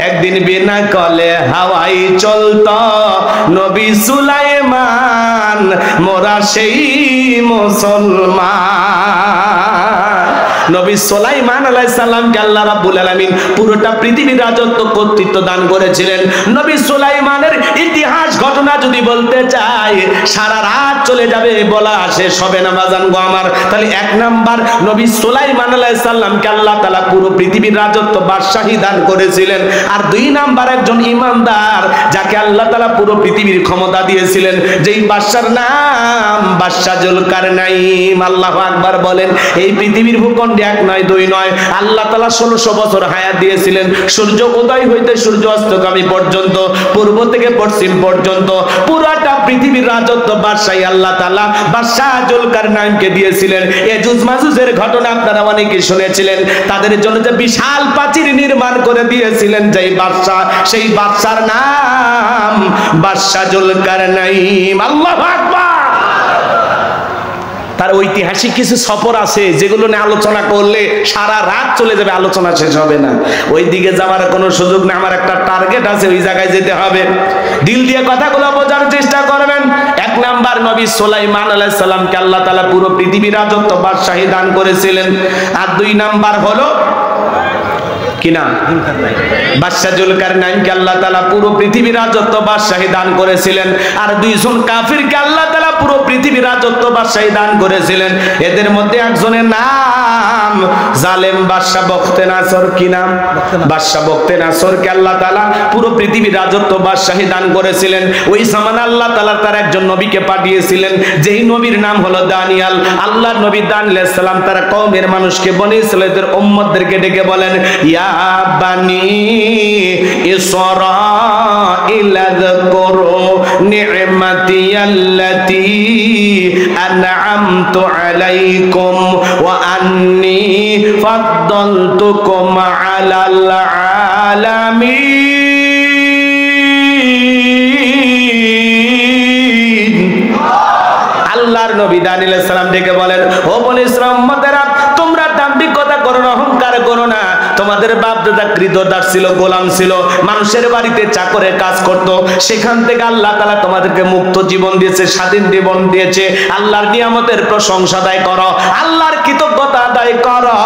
একদিন বিনা কলে হাওয়াই চলতো নবী সুলাইমান, মোরা সেই মুসলমান। নবী সুলাইমান আলাইহিস সালামকে আল্লাহ রাব্বুল আলামিন পুরোটা পৃথিবীর রাজত্ব কর্তৃত্ব দান করেছিলেন। নবী সুলাইমানের ইতিহাস ঘটনা যদি বলতে চাই সারা রাত চলে যাবে, বলা শেষ হবে না বাজান গো আমার। তাহলে এক নাম্বার নবী সুলাইমান আলাইহিস সালামকে আল্লাহ তাআলা পুরো পৃথিবীর রাজত্ব বাদশাহী দান করেছিলেন। আর দুই নাম্বার একজন ঈমানদার যাকে আল্লাহ তাআলা পুরো পৃথিবীর ক্ষমতা দিয়েছিলেন, যেই বাদশার নাম বাদশা জুলকারনাইন। আল্লাহু আকবার বলেন। এই পৃথিবীর ভূখণ্ডে এক নয় দুই নয় আল্লাহ তাআলা 1600 বছর হায়াত দিয়েছিলেন। সূর্য উদয় হইতে সূর্য অস্তগামী পর্যন্ত, পূর্ব থেকে পশ্চিম পর্যন্ত পুরাটা পৃথিবীর রাজত্ব বাদশাহী আল্লাহ তাআলা বাদশা জুলকারনাইনকে দিয়েছিলেন। ইয়াজুজ মাজুজের ঘটনা আপনারা অনেকে শুনেছিলেন। তাদের জন্য যে বিশাল প্রাচীর নির্মাণ করে দিয়েছিলেন যেই বাদশা, সেই বাদশার নাম বাদশা জুলকারনাইন। আল্লাহু আকবার। তার ঐতিহাসিক কিছু সফর আছে যেগুলো নিয়ে আলোচনা করলে সারা রাত চলে যাবে, আলোচনা শেষ হবে না। ওই দিকে যাওয়ার কোনো সুযোগ নেই। আমার একটা টার্গেট আছে, ওই জায়গায় যেতে হবে। দিল দিয়ে কথাগুলো বোঝার চেষ্টা করবেন। এক নাম্বার নবী সুলাইমান আলাইহিস সালামকে আল্লাহ তাআলা পুরো পৃথিবীর রাজত্ব বাদশাহী দান করেছিলেন। আর দুই নাম্বার হলো কিনা বাদশা জুলকারনাইনকে আল্লাহ তাআলা পুরো পৃথিবীর রাজত্ব বাদশাহী দান করেছিলেন। আর দুইজন কাফিরকে আল্লাহ তাআলা পুরো পৃথিবীর রাজত্ব বাদশাহী দান করেছিলেন। এদের মধ্যে একজনের নাম জালেম বাদশা বখতেনাসর। কি নাম? বাদশা বখতেনাসরকে আল্লাহ তাআলা পুরো পৃথিবীর রাজত্ব বাদশাহী দান করেছিলেন। ওই জামানে আল্লাহ তাআলা তার একজন নবীকে পাঠিয়েছিলেন, যেই নবীর নাম হলো দানিয়াল। আল্লাহর নবী দানিয়াল আলাইহিস সালাম তার কওমের মানুষকে, বনি ইসরাঈলের উম্মতদেরকে ডেকে বলেন, ইয়া বানি ইসরাঈল আযকুরু নি'মাতি আল্লাতী আন'আমতু আলাইকুম ওয়া আন্নী ফাদ্দালতুকুম আলাল আলামিন। আল্লাহর নবী দানিয়াল আলাইহিস সালাম ডেকে বলেন, ও বনি ইসরাঈল উম্মতেরা, তোমরা দাম্ভিকতা করো না, অহংকার করো না। তোমাদের বাপ দাদা ক্রীতদাস ছিল, গোলাম ছিল, মানুষের বাড়িতে চাকরে কাজ করত। সেখান থেকে আল্লাহ তাআলা তোমাদেরকে মুক্ত জীবন দিয়েছে, স্বাধীন জীবন দিয়েছে। আল্লাহর নিয়ামতের প্রশংসা আদায় করো, আল্লাহর কৃতজ্ঞতা আদায় করো।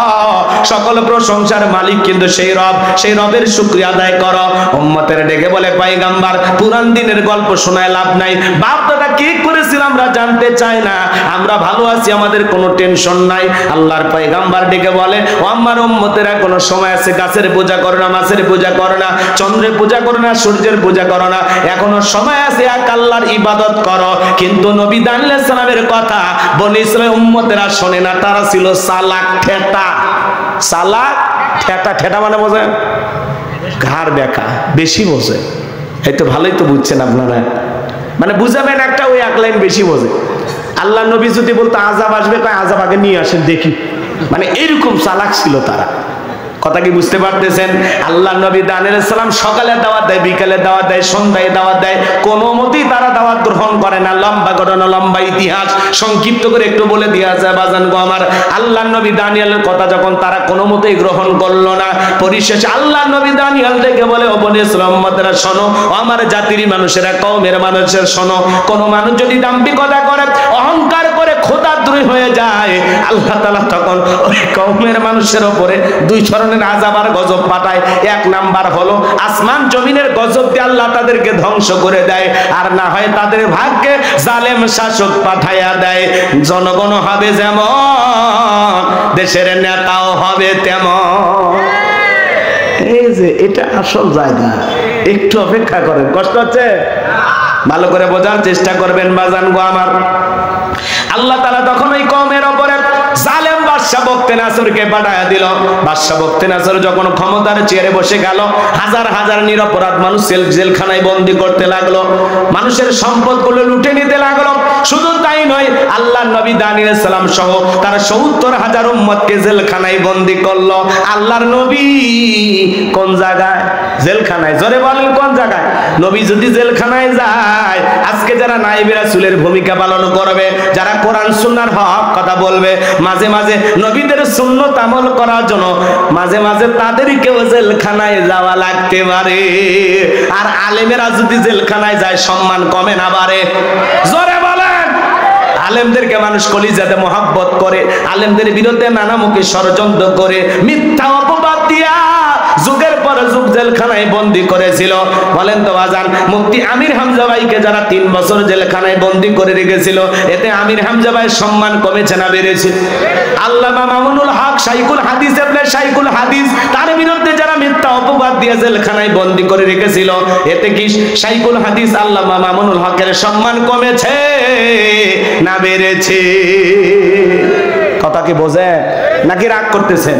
সকল প্রশংসার মালিক কিন্তু সেই রব, সেই রবের শুকরিয়া আদায় করো। উম্মতের ডেকে বলে, পয়গম্বর, পুরান দিনের গল্প শোনায় লাভ নাই। বাপ দাদা কি করেছিল আমরা জানতে চাই না, আমরা ভালো আছি, আমাদের কোনো টেনশন নাই। আল্লাহর পয়গম্বর ডেকে বলে, ও আমার উম্মতেরা, কোনো সময় আছে গাছের পূজা করো না, মাছের পূজা করো না, চন্দ্রের পূজা করো না, সূর্যের পূজা করো না, এখনো সময় আছে, এক আল্লাহর ইবাদত করো। কিন্তু নবী দানিয়াল আলাইহিস সালামের কথা বনি ইসরাঈল উম্মতেরা শোনে না। তারা ছিল চালাক ঠেটা। চালাক ঠেটা, ঠেটা মানে বোঝে ঘাড় বেঁকা, বেশি বোঝে। এই তো ভালোই তো বুঝছেন আপনারা, মানে বুঝাবেন একটা, ওই এক লাইন বেশি বোঝে। আল্লাহ নবী যদি বলতো আযাব আসবে, কয় আযাব আগে নিয়ে আসেন দেখি, মানে এরকম চালাক ছিল তারা। কথা কি বুঝতে পারতেছেন? আল্লাহ নবী দানিয়েল আলাইহিস সালাম সকালে দাওয়াত দেয়, বিকালে দাওয়াত দেয়, সন্ধ্যায় দাওয়াত দেয়, কোনো মতেই তারা দাওয়াত গ্রহণ করে না। লম্বা ঘটনা, লম্বা ইতিহাস, সংক্ষিপ্ত করে একটু বলে দেওয়া যায় বাজান গো আমার। আল্লাহ নবী দানিয়েলের কথা যখন তারা কোনো মতেই গ্রহণ করলো না, পরিশেষে আল্লাহ নবী দানিয়েল থেকে বলে, ও বনি ইসরাঈল উম্মতেরা শোনো, আমার জাতির মানুষেরা, কওমের মানুষের শোনো, কোন মানুষ যদি দাম্ভিকতা করে, অহংকার করে, খোদাদ্রোহী হয়ে যায়, আল্লাহ তাআলা তখন ওই কওমের মানুষের উপরে দুই ধরনের আযাব আর গজব পাঠায়। এক নাম্বার হলো আসমান জমিনের গজব দিয়ে আল্লাহ তাদেরকে ধ্বংস করে দেয়, আর না হয় তাদের ভাগ্যে জালেম শাসক পাঠায়া দেয়। জনগণ হবে যেমন, দেশের নেতাও হবে তেমন। এই যে এটা আসল জায়গা, একটু অপেক্ষা করেন। কষ্ট হচ্ছে? ভালো করে বোঝার চেষ্টা করবেন বাজান গো আমার। আল্লাহ তাআলা তখন ওই কওমের উপরে জালেম বাদশা বখতিয়ানাসরকে পাঠায়া দিল। বাদশা বখতিয়ানাসর যখন ক্ষমতার চেয়ারে বসে গেল, হাজার হাজার নিরপরাধ মানুষ জেলখানায় বন্দী করতে লাগলো, মানুষের সম্পদগুলো লুটে নিতে লাগলো। শুধু তাই নয়, আল্লাহর নবী দানিয়েল আলাইহিস সালাম সহ তার ৭০,০০০ উম্মতকে জেলখানায় বন্দী করলো। আল্লাহর নবী কোন জায়গায়? জেলখানায়। জোরে বলেন কোন জায়গায়? নবী যদি জেলখানায় যায়, আজকে যারা নায়েবে রাসূলের ভূমিকা পালন করবে, যারা কোরআন সুন্নাহর হক কথা বলবে, মাঝে মাঝে নবীদের সুন্নত আমল করার জন্য মাঝে মাঝে তাদেরকেও জেলখানায় যাওয়া লাগতে পারে। আর আলেমেরা যদি জেলখানায় যায়, সম্মান কমে না বাড়ে? জোরে বলেন। আলেমদেরকে মানুষ কলিজাতে মহব্বত করে, আলেমদের বিরুদ্ধে নানামুখী ষড়যন্ত্র করে, মিথ্যা অপবাদ দিয়া যুগের পর যুগ জেলখানায় বন্দী করেছিল। বলেন তো বাজান, মুফতি আমির হামজা ভাইকে যারা 3 বছর জেলখানায় বন্দী করে রেখেছিল, এতে আমির হামজা ভাইয়ের সম্মান কমেছে না বেড়েছে? আল্লামা মামুনুল হক শাইখুল হাদিস, ইবনে শাইখুল হাদিস, তার বিরুদ্ধে যারা মিথ্যা অপবাদ দিয়ে জেলখানায় বন্দী করে রেখেছিল, এতে কি শাইখুল হাদিস আল্লামা মামুনুল হকের সম্মান কমেছে না বেড়েছে? কথা কি বোঝে নাকি রাগ করতেছেন?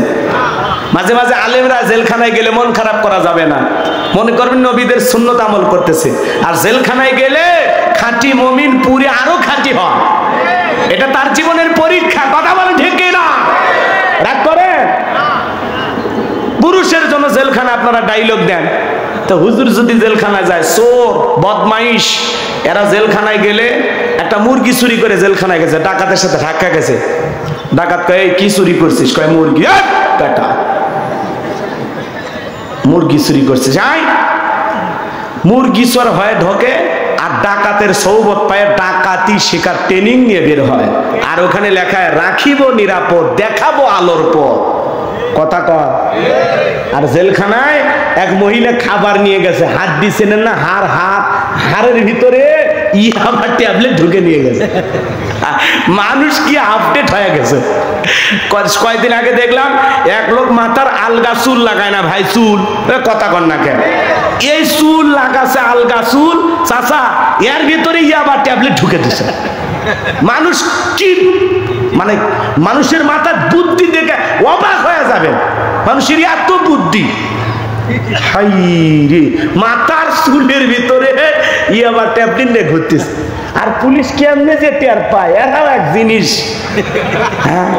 মাঝে মাঝে আলেমরা জেলখানায় গেলে মন খারাপ করা যাবে না। মনে করবেন নবীদের সুন্নত আমল করতেছে, আর জেলখানায় গেলে খাঁটি মুমিন পুরে আরো খাঁটি হয়। এটা তার জীবনের পরীক্ষা। কথা বলেন ঠিক কিনা? রাগ করে? পুরুষের জন্য জেলখানা আপনারা ডায়লগ দেন, তো হুজুর যদি জেলখানায় যায়, চোর বদমাইশ এরা জেলখানায় গেলে, একটা মুরগি চুরি করে জেলখানায় গেছে, ডাকাতের সাথে ধাক্কা গেছে, ডাকাত কয় কি চুরি করছিস? কয় মুরগি। বেটা মুরগি চুরি করছিস? যাই মুরগি চোর হয়ে ঢোকে, আর ডাকাতের সৌবত পায়ে ডাকাতি শেখার ট্রেনিং নিয়ে বের হয়, আর ওখানে লেখায় রাখিব নিরাপদ, দেখাবো আলোর পথ। কথা কয়? আর জেলখানায় এক মহিলা খাবার নিয়ে গেছে, হাত দিচ্ছেন না, হাড়ের ভিতরে ইয়াবা ট্যাবলেট ঢুকে নিয়ে গেছে। মানুষ কি আপডেট হয়ে গেছে। কয়েকদিন আগে দেখলাম এক লোক মাথার আলগা চুল লাগায় না ভাই, চুল কথা কন না কেন, এই চুল লাগাছে আলগা চুল, চাচা এর ভিতরে ইয়াবা ট্যাবলেট ঢুকে দিছে। মানুষ কি মানে, মানুষের মাথার বুদ্ধি দেখে অবাক হয়ে যাবে, মানুষের এত বুদ্ধি। হাই রে, মাথার চুলের ভিতরে ইয়াবা ট্যাবলেট নিয়ে ঘুরতেছে, আর পুলিশ কেমনে যে টের পায়, এরাও এক জিনিস। হ্যাঁ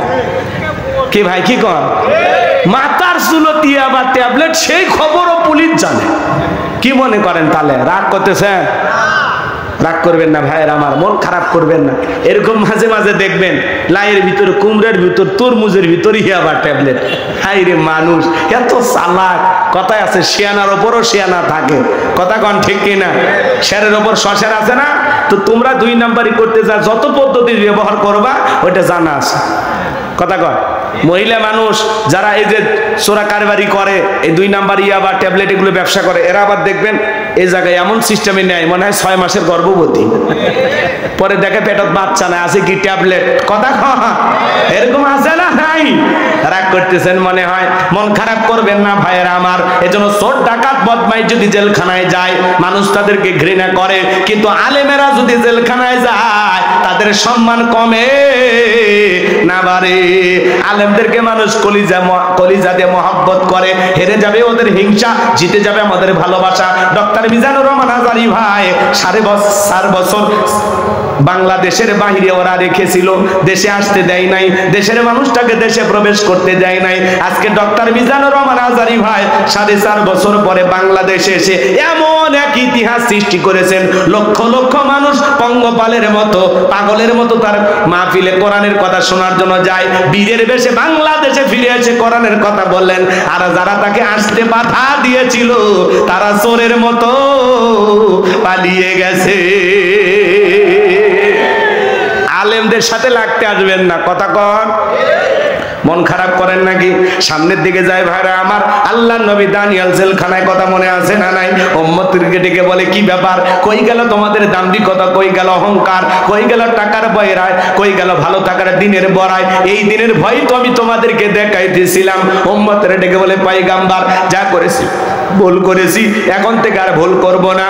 কি ভাই কি কর, মাথার চুলত ইয়াবা ট্যাবলেট, সেই খবরও পুলিশ জানে। কি মনে করেন তাহলে রাগ করতেছে? রাগ করবেন না ভাইয়ের আমার, মন খারাপ করবেন না। এরকম মাঝে মাঝে দেখবেন লাইয়ের ভিতরে, কুমড়ের ভিতর, তরমুজের ভিতরে ইয়াবা ট্যাবলেট। হাই রে মানুষ এত চালাক। কথায় আছে শিয়ানার ওপরও শিয়ানা থাকে। কথা কন ঠিক কিনা? শেরের ওপর শশের আছে না? তো তোমরা 2 নাম্বারই করতে যা যত পদ্ধতি ব্যবহার করবা ওইটা জানা আছে। কথা কয় মহিলা মানুষ যারা এই যে চোরা কারবারি করে, এই 2 নাম্বার ইয়াবা ট্যাবলেট এগুলো ব্যবসা করে, এরা আবার দেখবেন এই জায়গায় এমন সিস্টেমে নেয়, মনে হয় 6 মাসের গর্ভবতী, পরে দেখে পেটত বাচ্চা না, আছে কি ট্যাবলেট। কথা এরকম আছে না? নাই। রাগ করতেছেন মনে হয়, মন খারাপ করবেন না ভাইয়েরা আমার। এজন্য চোর ডাকাত বদমাইশ যদি জেলখানায় যায়, মানুষ তাদেরকে ঘৃণা করে, কিন্তু আলেমেরা যদি জেলখানায় যায়, তাদের সম্মান কমে না বারে। আলেমদেরকে মানুষ কলিজা দিয়ে মহব্বত করে, হেরে যাবে ওদের হিংসা, জিতে যাবে আমাদের ভালোবাসা। ডক্টর মিজানুর রহমান আজারি ভাই 4.5 বছর বাংলাদেশের বাহিরে ওরা রেখেছিল, দেশে আসতে দেয় নাই, দেশের মানুষটাকে দেশে প্রবেশ করতে দেয় নাই। আজকে ডক্টর মিজানুর রহমান আজারি ভাই 4.5 বছর পরে বাংলাদেশে এসে এমন এক ইতিহাস সৃষ্টি করেছেন, লক্ষ লক্ষ মানুষ পঙ্গপালের মতো, পাগলের মতো তার মাহফিলে কোরআনের কথা শোনার জন্য যায়। বীরের বেশে বাংলাদেশে ফিরে এসে কোরআনের কথা বললেন। আর যারা তাকে আসতে বাধা দিয়েছিল তারা চোরের মতো পালিয়ে গেছে। আলেমদের সাথে লাগতে আসবেন না, কথা কন। মন খারাপ করেন নাকি? সামনের দিকে যায় ভাইরা আমার। আল্লাহর নবী দানিয়েল জেলখানায়, কথা মনে আছে না নাই? উম্মতকে ডেকে বলে, কি ব্যাপার, কই গেল তোমাদের দাম্ভিকতা, কই গেল অহংকার, কই গেল টাকার বয়রায়, কই গেল ভালো থাকার দিনের বড়ায়? এই দিনের ভয় তো আমি তোমাদেরকে দেখাইতেছিলাম। উম্মতরে ডেকে বলে, পয়গাম্বার যা করেছি ভুল করেছি, এখন থেকে আর ভুল করব না,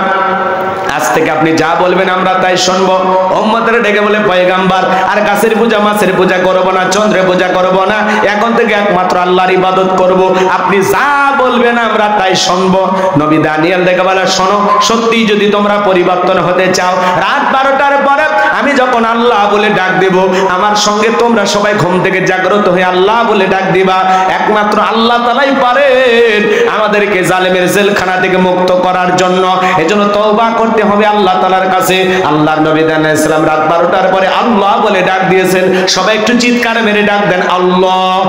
আজ থেকে আপনি যা বলবেন আমরা তাই শুনবো। উম্মতের ডেকে বলে, পয়গাম্বার আর গাছের পূজা মাছের পূজা করব না, চন্দ্রের পূজা করব না, এখন থেকে একমাত্র আল্লাহর ইবাদত করব, আপনি যা বলবেন আমরা তাই শুনবো। নবী দানিয়েল ডেকে বলে, শোনো, সত্যি যদি তোমরা পরিবর্তন হতে চাও, রাত 12টার পরে আমি যখন আল্লাহ বলে ডাক দেব, আমার সঙ্গে তোমরা সবাই ঘুম থেকে জাগ্রত হয়ে আল্লাহ বলে ডাক দিবা। একমাত্র আল্লাহ তাআলাই পারেন আমাদেরকে জালেমের জেলখানা থেকে মুক্ত করার জন্য। এজন্য তওবা করতে হবে আল্লাহ তাআলার কাছে। আল্লাহর নবী দানিয়েল সালাম রাত 12টার পরে আল্লাহ বলে ডাক দিয়েছেন। সবাই একটু চিৎকার মেরে ডাক দেন আল্লাহ,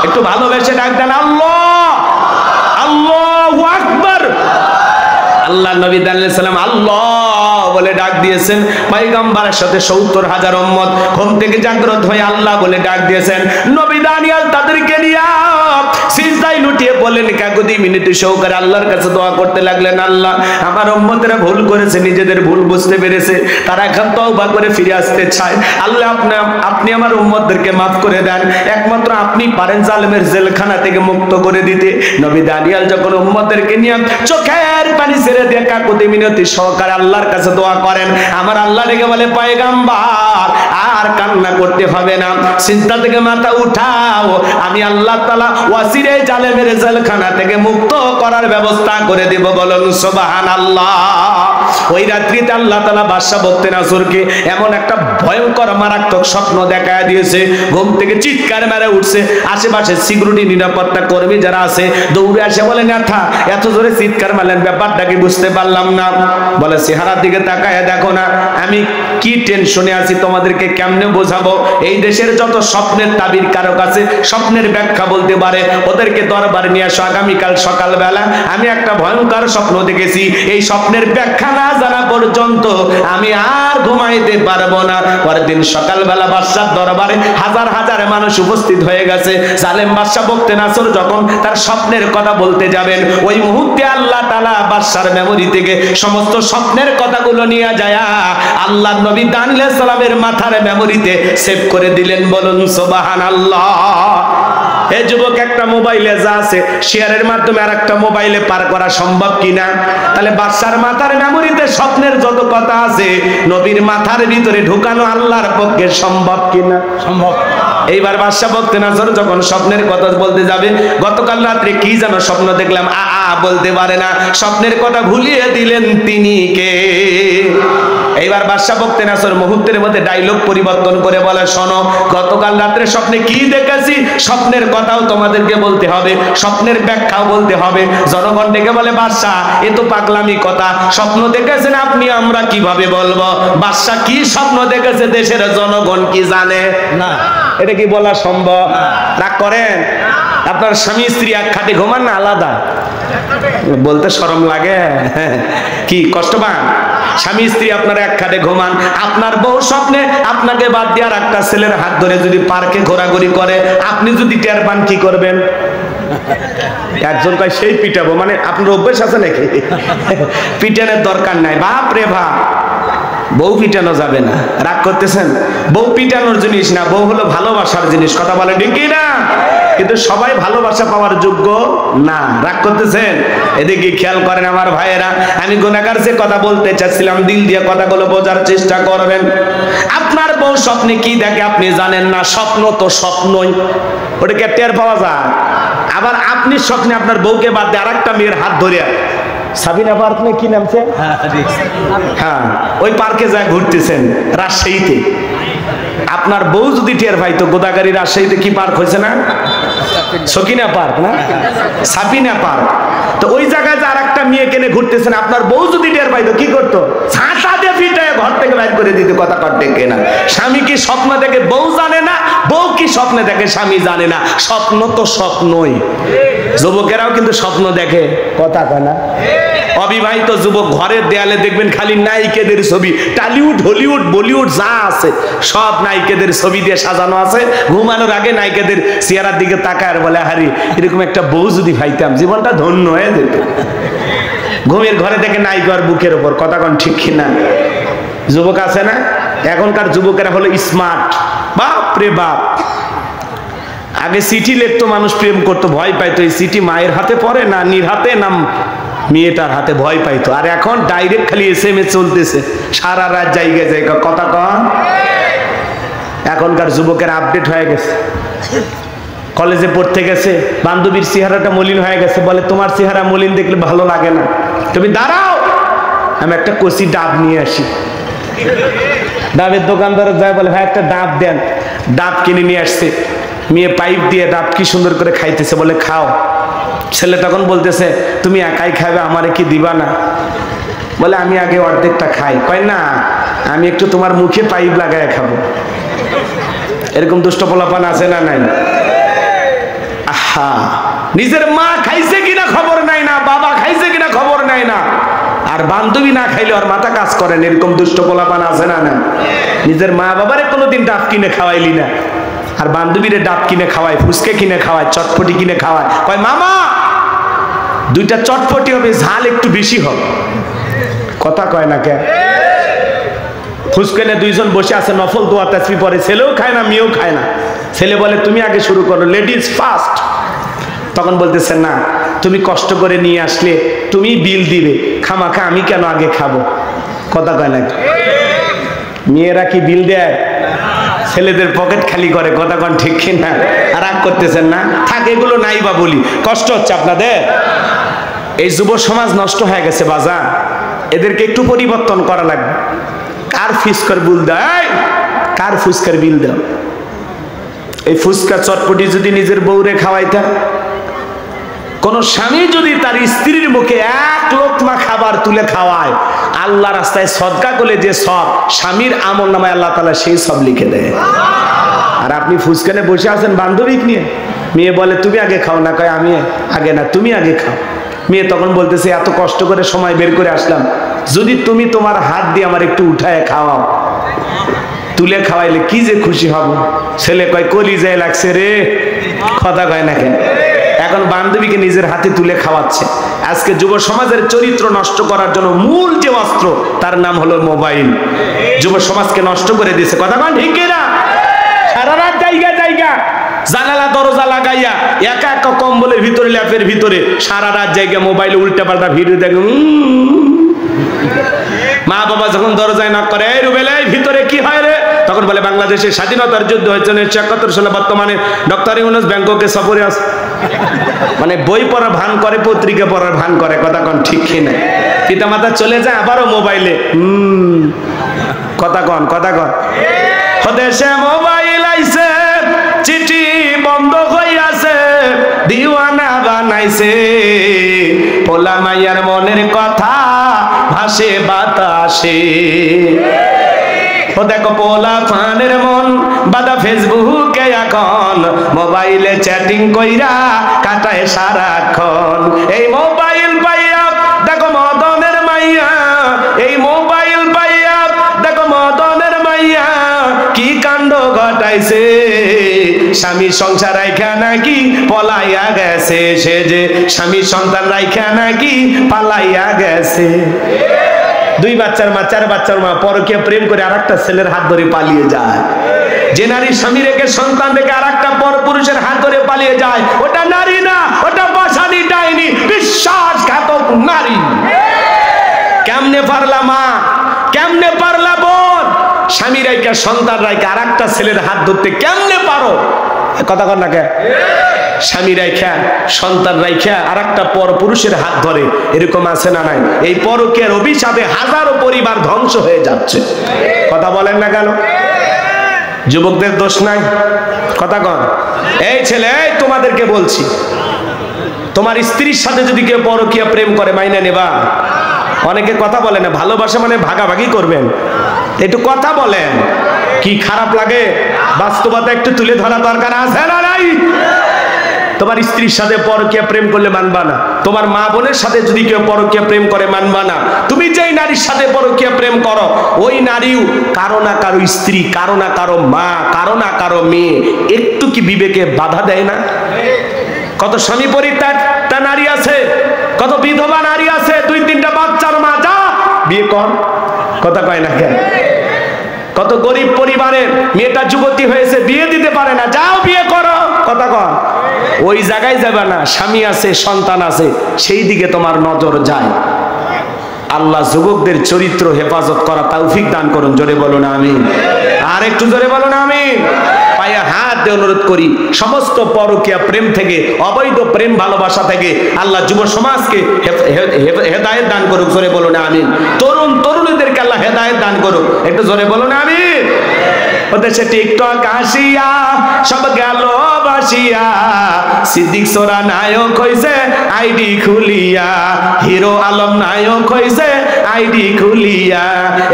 একটু ভালোবেসে ডাক দেন আল্লাহ, আল্লাহু আকবার। আল্লাহ নবী দানিয়েল সালাম আল্লাহ বলে ডাক দিয়েছেন। পয়গম্বরের সাথে 70,000 উম্মত ঘুম থেকে জাগ্রত হয়ে আল্লাহ বলে ডাক দিয়েছেন। নবী দানিয়েল তাদেরকে নিয়ে সিজদায় লুটিয়ে বললেন, কাকুতি মিনতি সহকারে আল্লাহর কাছে দোয়া করতে লাগলেন, আল্লাহ আমার উম্মতেরা ভুল করেছে, নিজেদের ভুল বুঝতে পেরেছে, তারা এখন তওবা করে ফিরে আসতে চায়। আল্লাহ আপনি আমার উম্মতদেরকে মাফ করে দেন, একমাত্র আপনি পারেন জালেমের জেলখানা থেকে মুক্ত করে দিতে। নবী দানিয়েল যখন উম্মতদেরকে নিয়ে চোখের পানি ছেড়ে দিয়ে কাকুতি মিনতি সহকারে আল্লাহর কাছে দোয়া করেন, আমার আল্লাহ ডেকে বলে, পয়গম্বর আর কান্না করতে হবে না, চিন্তা থেকে মাথা উঠাও, আমি আল্লাহ তাআলা ওয়াসিরে জালেমের জেলখানা থেকে মুক্ত করার ব্যবস্থা করে দেব। বলুন সুবহানাল্লাহ। ওই রাত্রিতে আল্লাহ তাআলা বাদশা বখতে নাসরকে এমন একটা ভয়ঙ্কর মারাত্মক স্বপ্ন দেখায় দিয়েছে, ঘুম থেকে চিৎকার মেরে উঠছে। আশেপাশে সিকিউরিটি নিরাপত্তা কর্মী যারা আছে দৌড়ে আসে, বলে, নেতা এত জোরে চিৎকার মারলেন, ব্যাপারটা কি বুঝতে পারলাম না। বলে, চেহারার দিকে তাকায় দেখো না আমি কি টেনশনে আছি, তোমাদেরকে কেমনে বোঝাবো। এই দেশের যত স্বপ্নের তাবির কারক আছে, স্বপ্নের ব্যাখ্যা বলতে পারে, ওদেরকে দরবারে নিয়ে আসো। আগামীকাল সকালবেলা আমি একটা ভয়ঙ্কর স্বপ্ন দেখেছি, এই স্বপ্নের ব্যাখ্যা না জানা পর্যন্ত আমি আর ঘুমাইতে পারবো না। পরের দিন সকালবেলা বাদশার দরবারে হাজার হাজার মানুষ উপস্থিত হয়ে গেছে। জালেম বাদশা বখতে নাসর যখন তার স্বপ্নের কথা বলতে যাবেন, ওই মুহূর্তে আল্লাহ তাআলা বাদশার মেমোরি থেকে সমস্ত স্বপ্নের কথাগুলো নিয়ে যায় আল্লাহর নবী দানিয়েল সালামের মাথার মেমোরিতে সেভ করে দিলেন। বলুন সুবহানাল্লাহ। এই যুবক, একটা মোবাইলে যা আছে শেয়ারের মাধ্যমে আর একটা মোবাইলে পার করা সম্ভব কিনা? তাহলে বাদশার মাথার মেমোরিতে স্বপ্নের যত কথা আছে নবীর মাথার ভিতরে ঢুকানো আল্লাহর পক্ষে সম্ভব কিনা? সম্ভব। এইবার বাদশা বখতে নাসর যখন স্বপ্নের কথা বলতে যাবে, গতকাল রাত্রে কি যেন স্বপ্ন দেখলাম, বলতে পারে না, স্বপ্নের কথা ভুলিয়ে দিলেন তিনি কে? এইবার বাদশা বখতে নাসর মুহূর্তের মধ্যে ডায়লগ পরিবর্তন করে বলে, শোনো, গতকাল রাত্রে স্বপ্নে কি দেখেছি স্বপ্নের কথাও তোমাদেরকে বলতে হবে, স্বপ্নের ব্যাখ্যাও বলতে হবে। জনগণ ডেকে বলে, বাদশা এ তো পাগলামি কথা, স্বপ্ন দেখেছেন আপনি, আমরা কিভাবে বলবো? বাদশা কি স্বপ্ন দেখেছে দেশের জনগণ কি জানে না? এটা কি বলা সম্ভব? রাগ করেন? আপনার স্বামী স্ত্রী এক খাটে ঘুমান না আলাদা? বলতে শরম লাগে, কি কষ্ট পান? স্বামী স্ত্রী আপনারা এক খাটে ঘুমান, আপনার বউ স্বপ্নে আপনাকে বাদ দিয়ে আর একটা ছেলের হাত ধরে যদি পার্কে ঘোরাঘুরি করে, আপনি যদি টের পান কি করবেন? একজন কয় সেই পিটাবো, মানে আপনার অভ্যেস আছে নাকি? পিটানোর দরকার নাই, বাপ রে বাপ, বউ পিটানো যাবে না। রাগ করতেছেন? বউ পিটানোর জিনিস না, বউ হলো ভালোবাসার জিনিস। কথা বলে ঠিক কি না? কিন্তু সবাই ভালোবাসা পাওয়ার যোগ্য না। রাগ করতেছেন? এদিকে খেয়াল করেন আমার ভাইয়েরা, আমি গুনাহগার যে কথা বলতে চাচ্ছিলাম, দিল দিয়ে কথাগুলো বোঝার চেষ্টা করবেন। আপনার বউ স্বপ্নে কি দেখে আপনি জানেন না? স্বপ্ন তো স্বপ্নই, ওটাকে টের পাওয়া যায়। আবার আপনি স্বপ্নে আপনার বউকে বাদ দিয়ে আরেকটা মেয়ের হাত ধরে, সাবিনা পার্ক না কি নামছে, হ্যাঁ ওই পার্কে যায় ঘুরতেছেন রাজশাহীতে। আপনার বউ যদি টের পাইতো, গোদাগাড়ি রাজশাহীতে কি পার্ক হয়েছে না, সকিনা পার্ক না সাবিনা পার্ক, তো ওই জায়গায় যে আরেকটা মেয়ে কেনে ঘুরতেছেন, আপনার বউ যদি টের পাইতো কি করতো? ছাঁটা দিয়ে পিটায় ঘর থেকে বাইর করে দিতে। কথা কাটতে কেনা, স্বামী কি স্বপ্ন দেখে বউ জানে না, বউ কি স্বপ্নে দেখে স্বামী জানে না। স্বপ্ন তো স্বপ্নই। যুবকেরাও কিন্তু স্বপ্ন দেখে, কথা কয় না? অবিবাহিত যুবক ঘরের দেয়ালে দেখবেন খালি নায়িকাদের ছবি, টলিউড হলিউড বলিউড যা আছে সব নায়িকাদের ছবি দিয়ে সাজানো আছে। ঘুমানোর আগে নায়িকাদের চেহারার দিকে তাকায় আর বলে, হারি এরকম একটা বউ যদি পাইতাম জীবনটা ধন্য হয়ে যেত। ঘুমের ঘরে দেখে নায়িকার বুকের ওপর, কথা কোন ঠিক কিনা? যুবক আছে না? এখনকার যুবকেরা হলো স্মার্ট, বাপ রে বাপ। আগে চিঠি লিখতো মানুষ, প্রেম করতো, ভয় পাইতো। এই চিঠি মায়ের হাতে পড়ে না নির হাতে না মেয়েটার হাতে, ভয় পাইতো। আর এখন ডাইরেক্ট খালি SMS চলতেছে, সারা রাত জায়গায় জায়গা। কথা কন, এখনকার যুবকের আপডেট হয়ে গেছে। কলেজে পড়তে গেছে, বান্ধবীর চেহারাটা মলিন হয়ে গেছে, বলে তোমার চেহারা মলিন দেখলে ভালো লাগে না, তুমি দাঁড়াও আমি একটা কচি ডাব নিয়ে আসি। ডাবের দোকানদার যায়, বলে ভাই একটা ডাব দেন। ডাব কিনে নিয়ে আসছে, মেয়ে পাইপ দিয়ে ডাব কি সুন্দর করে খাইতেছে, বলে খাও। ছেলে তখন বলতেছে, তুমি একাই খাবে, আমারে কি দিবা না? বলে আমি আগে অর্ধেকটা খাই। কয় না, আমি একটু তোমার মুখে পাইপ লাগায় খাবো। এরকম দুষ্ট পোলাপান আছে না নাই? আহা, নিজের মা খাইছে কিনা খবর নাই না, বাবা খাইছে কিনা খবর নাই না, আর বান্ধবী না খাইলে ওর মাথা কাজ করেন। এরকম দুষ্ট পোলাপান আছে না না? নিজের মা বাবারে কোনোদিন ডাব কিনে খাওয়াইলি না, আর বান্ধবীরে ডাব কিনে খাওয়ায়, ফুচকে কিনে খাওয়ায়, চটপটি কিনে খাওয়ায়। কয় মামা দুইটা চটপটি হবে, ঝাল একটু বেশি হবে। কথা কয় না কে? ফুচকে নিয়ে দুইজন বসে আছে, নফল দোয়া তাসবিহ পড়ে, ছেলেও খায় না মেয়েও খায় না। ছেলে বলে তুমি আগে শুরু করো, লেডিজ ফার্স্ট। তখন বলতেছে না, তুমি কষ্ট করে নিয়ে আসলে তুমি বিল দিবে, খামাখা আমি কেন আগে খাবো? কথা কয় না? মেয়েরা কি বিল দেয়? ছেলেদের পকেট খালি করে। কথা কন ঠিক কিনা? আর রাগ করতেছেন না? থাকে এগুলো নাই বা বলি, কষ্ট হচ্ছে আপনাদের। এই যুব সমাজ নষ্ট হয়ে গেছে বাজার, এদেরকে একটু পরিবর্তন করা লাগবে। কার ফুচকার বিল দেয়? কার ফুচকার বিল দাও? এই ফুচকা চটপটি যদি নিজের বউরে খাওয়াইতা, কোন স্বামী যদি তার স্ত্রীর মুখে এক লোকমা খাবার তুলে খাওয়ায়, আল্লাহ রাস্তায় সদকা করলে যে সব, স্বামীর আমল নামায় আল্লাহ তাআলা সেই সব লিখে দেয়। আর আপনি ফুচকানে বসে আছেন বান্ধবী নিয়ে, মেয়ে বলে তুমি আগে খাও না, কয় আমি আগে না, তুমি আগে খাও। মেয়ে তখন বলতেছে এত কষ্ট করে সময় বের করে আসলাম, যদি তুমি তোমার হাত দিয়ে আমার একটু উঠায় খাওয়াও, তুলে খাওয়াইলে কি যে খুশি হব। ছেলে কয় কলিজায় লাগছে রে। কথা কয় না কেন? এখন বান্ধবীকে নিজের হাতে তুলে খাওয়াচ্ছে। আজকে যুব সমাজের চরিত্র নষ্ট করার জন্য মূল যে অস্ত্র, তার নাম হলো মোবাইল। যুব সমাজকে নষ্ট করে দিয়েছে। কথা কন ঠিক না? সারা রাত জায়গা জায়গা জানালা দরজা লাগাইয়া একা একা কম্বলের ভিতরে, ল্যাপের ভিতরে সারা রাত জায়গা মোবাইলে উল্টা পাল্টা ভিডিও দেখে। মা বাবা যখন দরজায় নক করে, এই রুবেল এই ভিতরে কি হয় রে? তখন বলে বাংলাদেশের স্বাধীনতার যুদ্ধ হয়েছে 1971 সালে, বর্তমানে ডক্টর ইউনূস ব্যাংককে সফরে আছে। মানে বই পড়ার ভান করে, পত্রিকা পড়ার ভান করে। কথা কন ঠিক কিনা? পিতা মাতা চলে যায়, আবারও মোবাইলে। কথা কন, কথা কন। দেশে মোবাইল আইছে, চিঠি বন্ধ হইয়াছে, দিওয়ানা বানাইছে, পোলা মাইয়ার মনের কথা ভাসে বাতাসে। ও দেখো পোলা ফানের মন বাদা ফেসবুকে, এখন মোবাইলে চ্যাটিং কইরা কাটায় সারাক্ষণ। এই মোবাইল পাইয়া দেখো মদনের মাইয়া, এই মোবাইল পাইয়া দেখো মদনের মাইয়া কি কাণ্ড ঘটাইছে। স্বামী সংসার রাইখা নাকি পলাইয়া গেছে, সে যে স্বামী সন্তান রাইখা নাকি পালাইয়া গেছে। দুই বাচ্চার মা, চার বাচ্চার মা পরকীয়া প্রেম করে আরেকটা ছেলের হাত ধরে পালিয়ে যায়। যে নারী স্বামী রেখে সন্তান রেখে আরেকটা পর পুরুষের হাত ধরে পালিয়ে যায়, ওটা নারী না, ওটা পাষাণী ডাইনি, বিশ্বাসঘাতক নারী। কেমনে পারলা মা? কেমনে পারলা বোন? স্বামী রাইকা সন্তান রাইকা আর একটা ছেলের হাত ধরতে কেমনে পারো? কথা কর না কে? স্বামী রাইখা সন্তান রাইখা আর একটা পর পুরুষের হাত ধরে, এরকম আছে না নাই? এই পরকীয়ার অভিশাপে হাজারো পরিবার ধ্বংস হয়ে যাচ্ছে। কথা বলেন না কেন? যুবকদের দোষ নাই? কথা কন। এই ছেলে, এই তোমাদেরকে বলছি, তোমার স্ত্রীর সাথে যদি কেউ পরকীয়া প্রেম করে মাইনে নেবা? অনেকে কথা বলে না, ভালোবাসা মানে ভাগাভাগি করবেন, একটু কথা বলেন। কি খারাপ লাগে? বাস্তবতা একটু তুলে ধরা দরকার আছে না নাই? তোমার স্ত্রীর সাথে পরকীয়া প্রেম করলে মানবা না, তোমার মা বোনের সাথে যদি কেউ পরকীয়া প্রেম করে মানবা না। তুমি যেই নারীর সাথে পরকীয়া প্রেম করো, ওই নারীও কারো না কারো স্ত্রী, কারো না কারো মা, কারো না কারো মেয়ে। একটু কি বিবেকে বাধা দেয় না? কত স্বামী পরিত্যক্তা নারী আছে, কত বিধবা নারী আছে, 2-3টা বাচ্চার মা, যা বিয়ে কর। কথা কয় না কেন? কত গরিব পরিবারের মেয়েটা যুবতী হয়েছে, বিয়ে দিতে পারে না, যাও বিয়ে করো। কথা কয়। ওই জায়গায় যাবে না, স্বামী আছে, সন্তান আছে, সেই দিকে তোমার নজর যায়। আল্লাহ যুবকদের চরিত্র হেফাজত করা তৌফিক দান করুন। জোরে বলুন আমিন। আর একটু জোরে বলুন আমিন। পায়ে হাত দিয়ে অনুরোধ করি, সমস্ত পরকীয়া প্রেম থেকে, অবৈধ প্রেম ভালোবাসা থেকে আল্লাহ যুব সমাজকে হেদায়েত দান করুক। জোরে বলুন আমিন। তরুণ তরুণীদেরকে আল্লাহ হেদায়েত দান করুক। একটু জোরে বলুন আমিন। ওদেশে টিকটক আসিয়া সব গেল বাসিয়া, সিদ্দিক সোরা নায়ক হইছে আইডি খুলিয়া, হিরো আলম নায়ক হইছে আইডি খুলিয়া।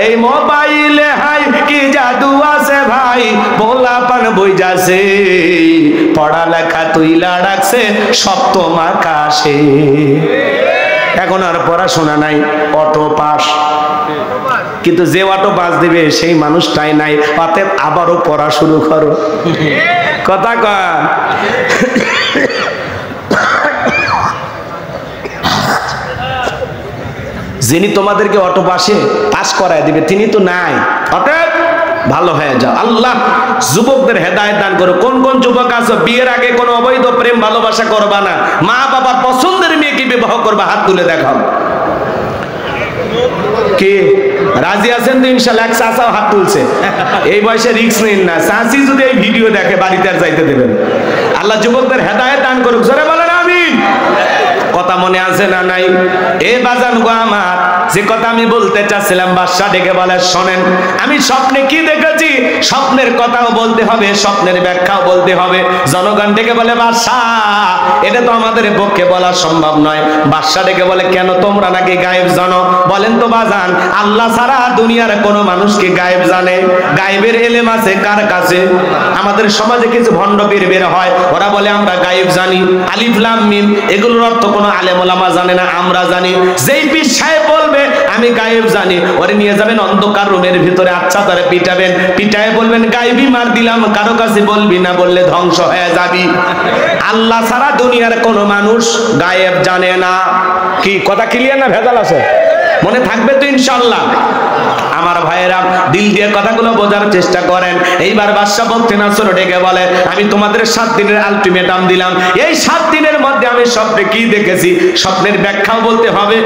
এই মোবাইলে হাই কি জাদু আছে ভাই, পোলা পান বই যাচ্ছে, পড়ালেখা তুইলা রাখছে সপ্তম আকাশে। এখন আর পড়াশোনা নাই, অটো পাস। কিন্তু যে অটো পাস দিবে সেই মানুষটাই নাই, অতএব আবারও পড়া শুরু করো। কথা কয়। যিনি তোমাদেরকে অটো পাস করায় দিবে তিনি তো নাই, অতএব ভালো হয়ে যাও। আল্লাহ যুবকদের হেদায়েত দান করো। কোন কোন যুবক আছো বিয়ের আগে কোনো অবৈধ প্রেম ভালোবাসা করবা না, মা বাবার পছন্দের মেয়েকে বিবাহ করবা? হাত তুলে দেখাও। কে রাজি আছেন তো? ইনশাআল্লাহ। এক চাচাও হাত তুলছে। এই বয়সে রিস্ক নিন না, চাচি যদি এই ভিডিও দেখে বাড়িতে আর যাইতে দেবেন। আল্লাহ যুবকদের হেদায়েত দান করুক। জোরে বলেন আমিন। কথা মনে আছে না নাই? এ বাজান গো আমার, যে কথা আমি বলতে চাচ্ছিলাম, বাদশা ডেকে বলে, শোনেন আমি স্বপ্নে কি দেখেছি, স্বপ্নের কথাও বলতে হবে, স্বপ্নের ব্যাখ্যাও বলতে হবে। জনগণ ডেকে বলে, বাদশা এটা তো আমাদের পক্ষে বলা সম্ভব নয়। বাদশা ডেকে বলে, কেন তোমরা নাকি গায়েব জানো? বলেন তো বাজান, আল্লাহ ছাড়া দুনিয়ার কোন মানুষকে গায়েব জানে? গায়েবের এলেম আছে কার কাছে? আমাদের সমাজে কিছু ভণ্ড পীর বের হয়, ওরা বলে আমরা গায়েব জানি, আলিফ লাম মিম, এগুলোর অর্থ কোনো আলেম ওলামা জানে না, আমরা জানি। যেই পীর সাহেব বলবে আমি গায়েব জানি, ওরে নিয়ে যাবেন অন্ধকার রুমের ভিতরে, আচ্ছা তারা পিটাবেন, পিটায় বলবেন গায়েবী মার দিলাম, কারো কাছে বলবি না, বললে ধ্বংস হয়ে যাবি। আল্লাহ ছাড়া দুনিয়ার কোন মানুষ গায়েব জানে না। কি কথা ক্লিয়ার না ভেজাল আছে? মনে থাকবে তো ইনশাআল্লাহ? আমার ভাইয়েরা দিল দিয়ে কথাগুলো বোঝার চেষ্টা করেন। এইবার বাদশা বলতে নাসর ডেকে বলে, আমি তোমাদের 7 দিনের আলটিমেটাম দিলাম, এই 7 দিনের মধ্যে আমি স্বপ্নে কি দেখেছি স্বপ্নের ব্যাখ্যাও বলতে হবে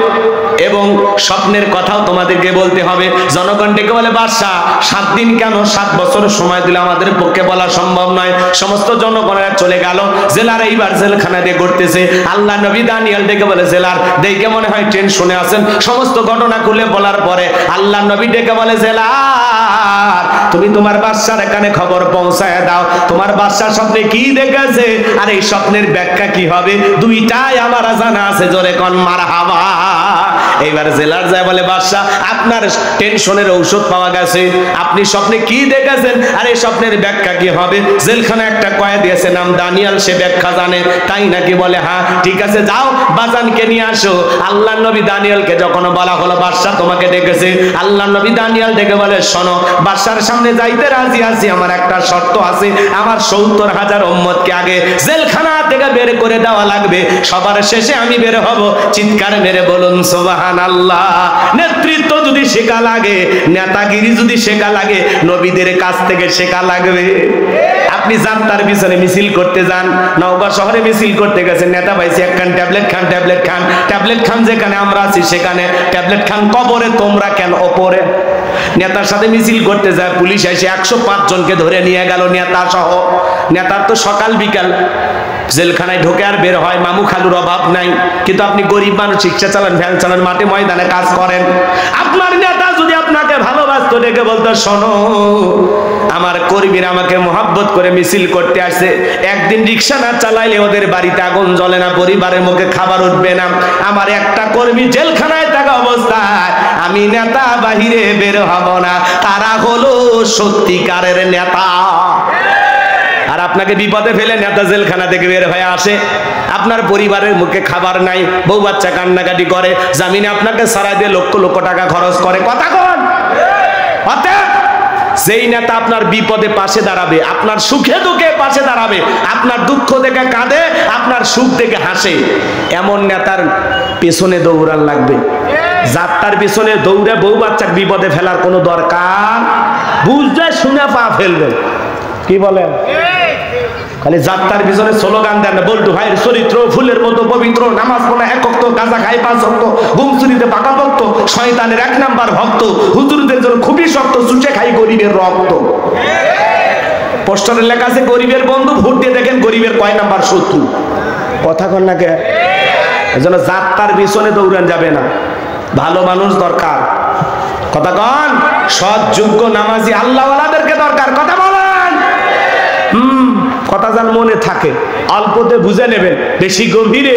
এবং স্বপ্নের কথাও তোমাদেরকে বলতে হবে। জনগণ ডেকে বলে, বাদশা 7 দিন কেন, 7 বছর সময় দিলে আমাদের পক্ষে বলা সম্ভব নয়। সমস্ত জনগণেরা চলে গেল। জেলার এইবার জেলখানা দিয়ে ঘুরতেছে। আল্লাহ নবী দানিয়েল ডেকে বলে, জেলার দেখে মনে হয় টেনশনে আছেন। সমস্ত ঘটনা খুলে বলার পরে আল্লাহ নবী ডেকে বলে, জেলার তুমি তোমার বাদশার কানে খবর পৌঁছায় দাও, তোমার বাদশা স্বপ্নে কি দেখেছে আর এই স্বপ্নের ব্যাখ্যা কি হবে, দুইটাই আমার জানা আছে। জোরে কোন মারহাবা। এইবার জেলার যায় বলে, বাদশা আপনার টেনশনের ঔষধ পাওয়া গেছে, আপনি স্বপ্নে কি দেখেছেন আর এই স্বপ্নের ব্যাখ্যা কি হবে? জেলখানা একটা কয়েদি দিয়েছে নাম দানিয়াল, সে ব্যাখ্যা জানে। তাই নাকি? বলে হ্যাঁ। ঠিক আছে, যাও বাজানকে নিয়ে আসো। আল্লাহ নবী দানিয়ালকে যখন বলা হলো বাদশা তোমাকে ডেকেছে, আল্লাহ নবী দানিয়াল ডেকে বলে, শোনো বাদশার সামনে যাইতে রাজি আছি, আমার একটা শর্ত আছে, আমার 70,000 উম্মতকে আগে জেলখানা থেকে বের করে দেওয়া লাগবে, সবার শেষে আমি বের হব। চিৎকার মেরে বলুন সুবহানাল্লাহ। নেতৃত্ব যদি শেখা লাগে, নেতাগিরি যদি শেখা লাগে, নবীদের কাছ থেকে শেখা লাগবে। আপনি যাত্রার পিছনে মিছিল করতে যান, নওগাঁ শহরে মিছিল করতে গেছেন, নেতা পাইছে একখান ট্যাবলেট খান, ট্যাবলেট খান, ট্যাবলেট খান, যেখানে আমরা আছি সেখানে ট্যাবলেট খান, কবরে তোমরা কেন ওপরে? নেতার সাথে মিছিল করতে যায়, পুলিশ এসে 105 জনকে ধরে নিয়ে গেল, নেতা সহ। নেতার তো সকাল বিকাল জেলখানায় ঢোকে আর বের হয়, মামু খালুর অভাব নাই। কিন্তু আপনি গরিব মানুষ, রিক্সা চালান, ভ্যান চালান, মাঠে ময়দানে কাজ করেন। আপনার নেতা যদি আপনাকে ভালোবাসতো, ডেকে বলতো, শোনো আমার কর্মীরা আমাকে মহব্বত করে মিছিল করতে আসছে, একদিন রিক্সা না চালাইলে ওদের বাড়িতে আগুন জ্বলে না, পরিবারের মুখে খাবার উঠবে না। আমার একটা কর্মী জেলখানায় থাকা অবস্থায় আমি নেতা বাহিরে বের হব না, তারা হলো সত্যিকারের নেতা। আর আপনাকে বিপদে ফেলে নেতা জেলখানা থেকে বের হয়ে আসে, আপনার পরিবারের মুখে খাবার নাই, বউ বাচ্চা কান্নাকাটি করে, জামিনে আপনাকে সারাই দিয়ে লক্ষ লক্ষ টাকা খরচ করে। কথা কন। অতএব যেই নেতা আপনার বিপদে পাশে দাঁড়াবে, আপনার সুখে দুঃখে পাশে দাঁড়াবে, আপনার দুঃখ দেখে কাঁদে, আপনার সুখ দেখে হাসে, এমন নেতার পেছনে দৌড়ান লাগবে। যাত্রার পিছনে দৌড়ে বউ বাচ্চা বিপদে ফেলার কোনো দরকার, বুঝলে শুনে পা ফেলবে। কি বলেন? খালি যাত্রার পিছনে স্লোগান দেন, বল্টু ভাইয়ের চরিত্র ফুলের মতো পবিত্র, নামাজ পড়া এক ওয়াক্ত, গাঁজা খাই 5 ওয়াক্ত, ঘুম চুরিতে পাকা ভক্ত, শয়তানের 1 নাম্বার ভক্ত, হুজুরদের জন্য খুবই শক্ত, চুচে খাই গরিবের রক্ত। পোস্টারে লেখা আছে গরিবের বন্ধু, ভোট দিয়ে দেখেন গরিবের কয় নাম্বার শত্রু। কথা কন না কে? এজন্য যাত্রার পিছনে দৌড়ান যাবে না, ভালো মানুষ দরকার। কথা কন। সৎ যোগ্য নামাজি আল্লাহওয়ালাদেরকে দরকার। কথা বলেন। কথা যার মনে থাকে অল্পতে বুঝে নেবেন, বেশি গভীরে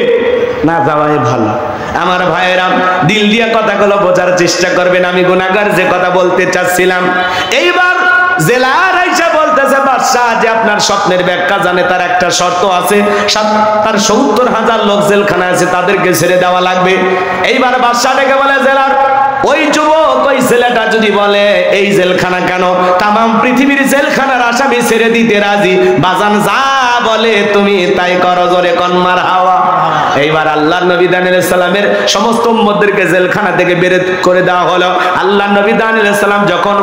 না যাওয়াই ভালো। আমার ভাইয়েরা, দিল দিয়া কথাগুলো বোঝার চেষ্টা করবেন। আমি গুনাহগার যে কথা বলতে চাচ্ছিলাম, এইবার জেলার আইসা বলতেছে, বাদশাহ যে আপনার স্বপ্নের ব্যাখ্যা জানে, তার একটা শর্ত আছে, তার 70,000 লোক জেলখানা আছে, তাদেরকে ছেড়ে দেওয়া লাগবে। এইবার বাদশাহ ডেকে বলে, জেলার ওই যুবক, ওই ছেলেটা যদি বলে এই জেলখানা কেন, তামাম পৃথিবীর জেলখানার আসামি ছেড়ে দিতে রাজি, বাজান যা বলে তুমি তাই করো, জোরে কোন মারহাবা। এইবার আল্লাহর নবী দানিয়েল আলাইহিস সালামের সমস্ত উম্মতদেরকে জেলখানা থেকে বের করে দেওয়া হলো। আল্লাহর নবী দানিয়েল আলাইহিস সালাম যখন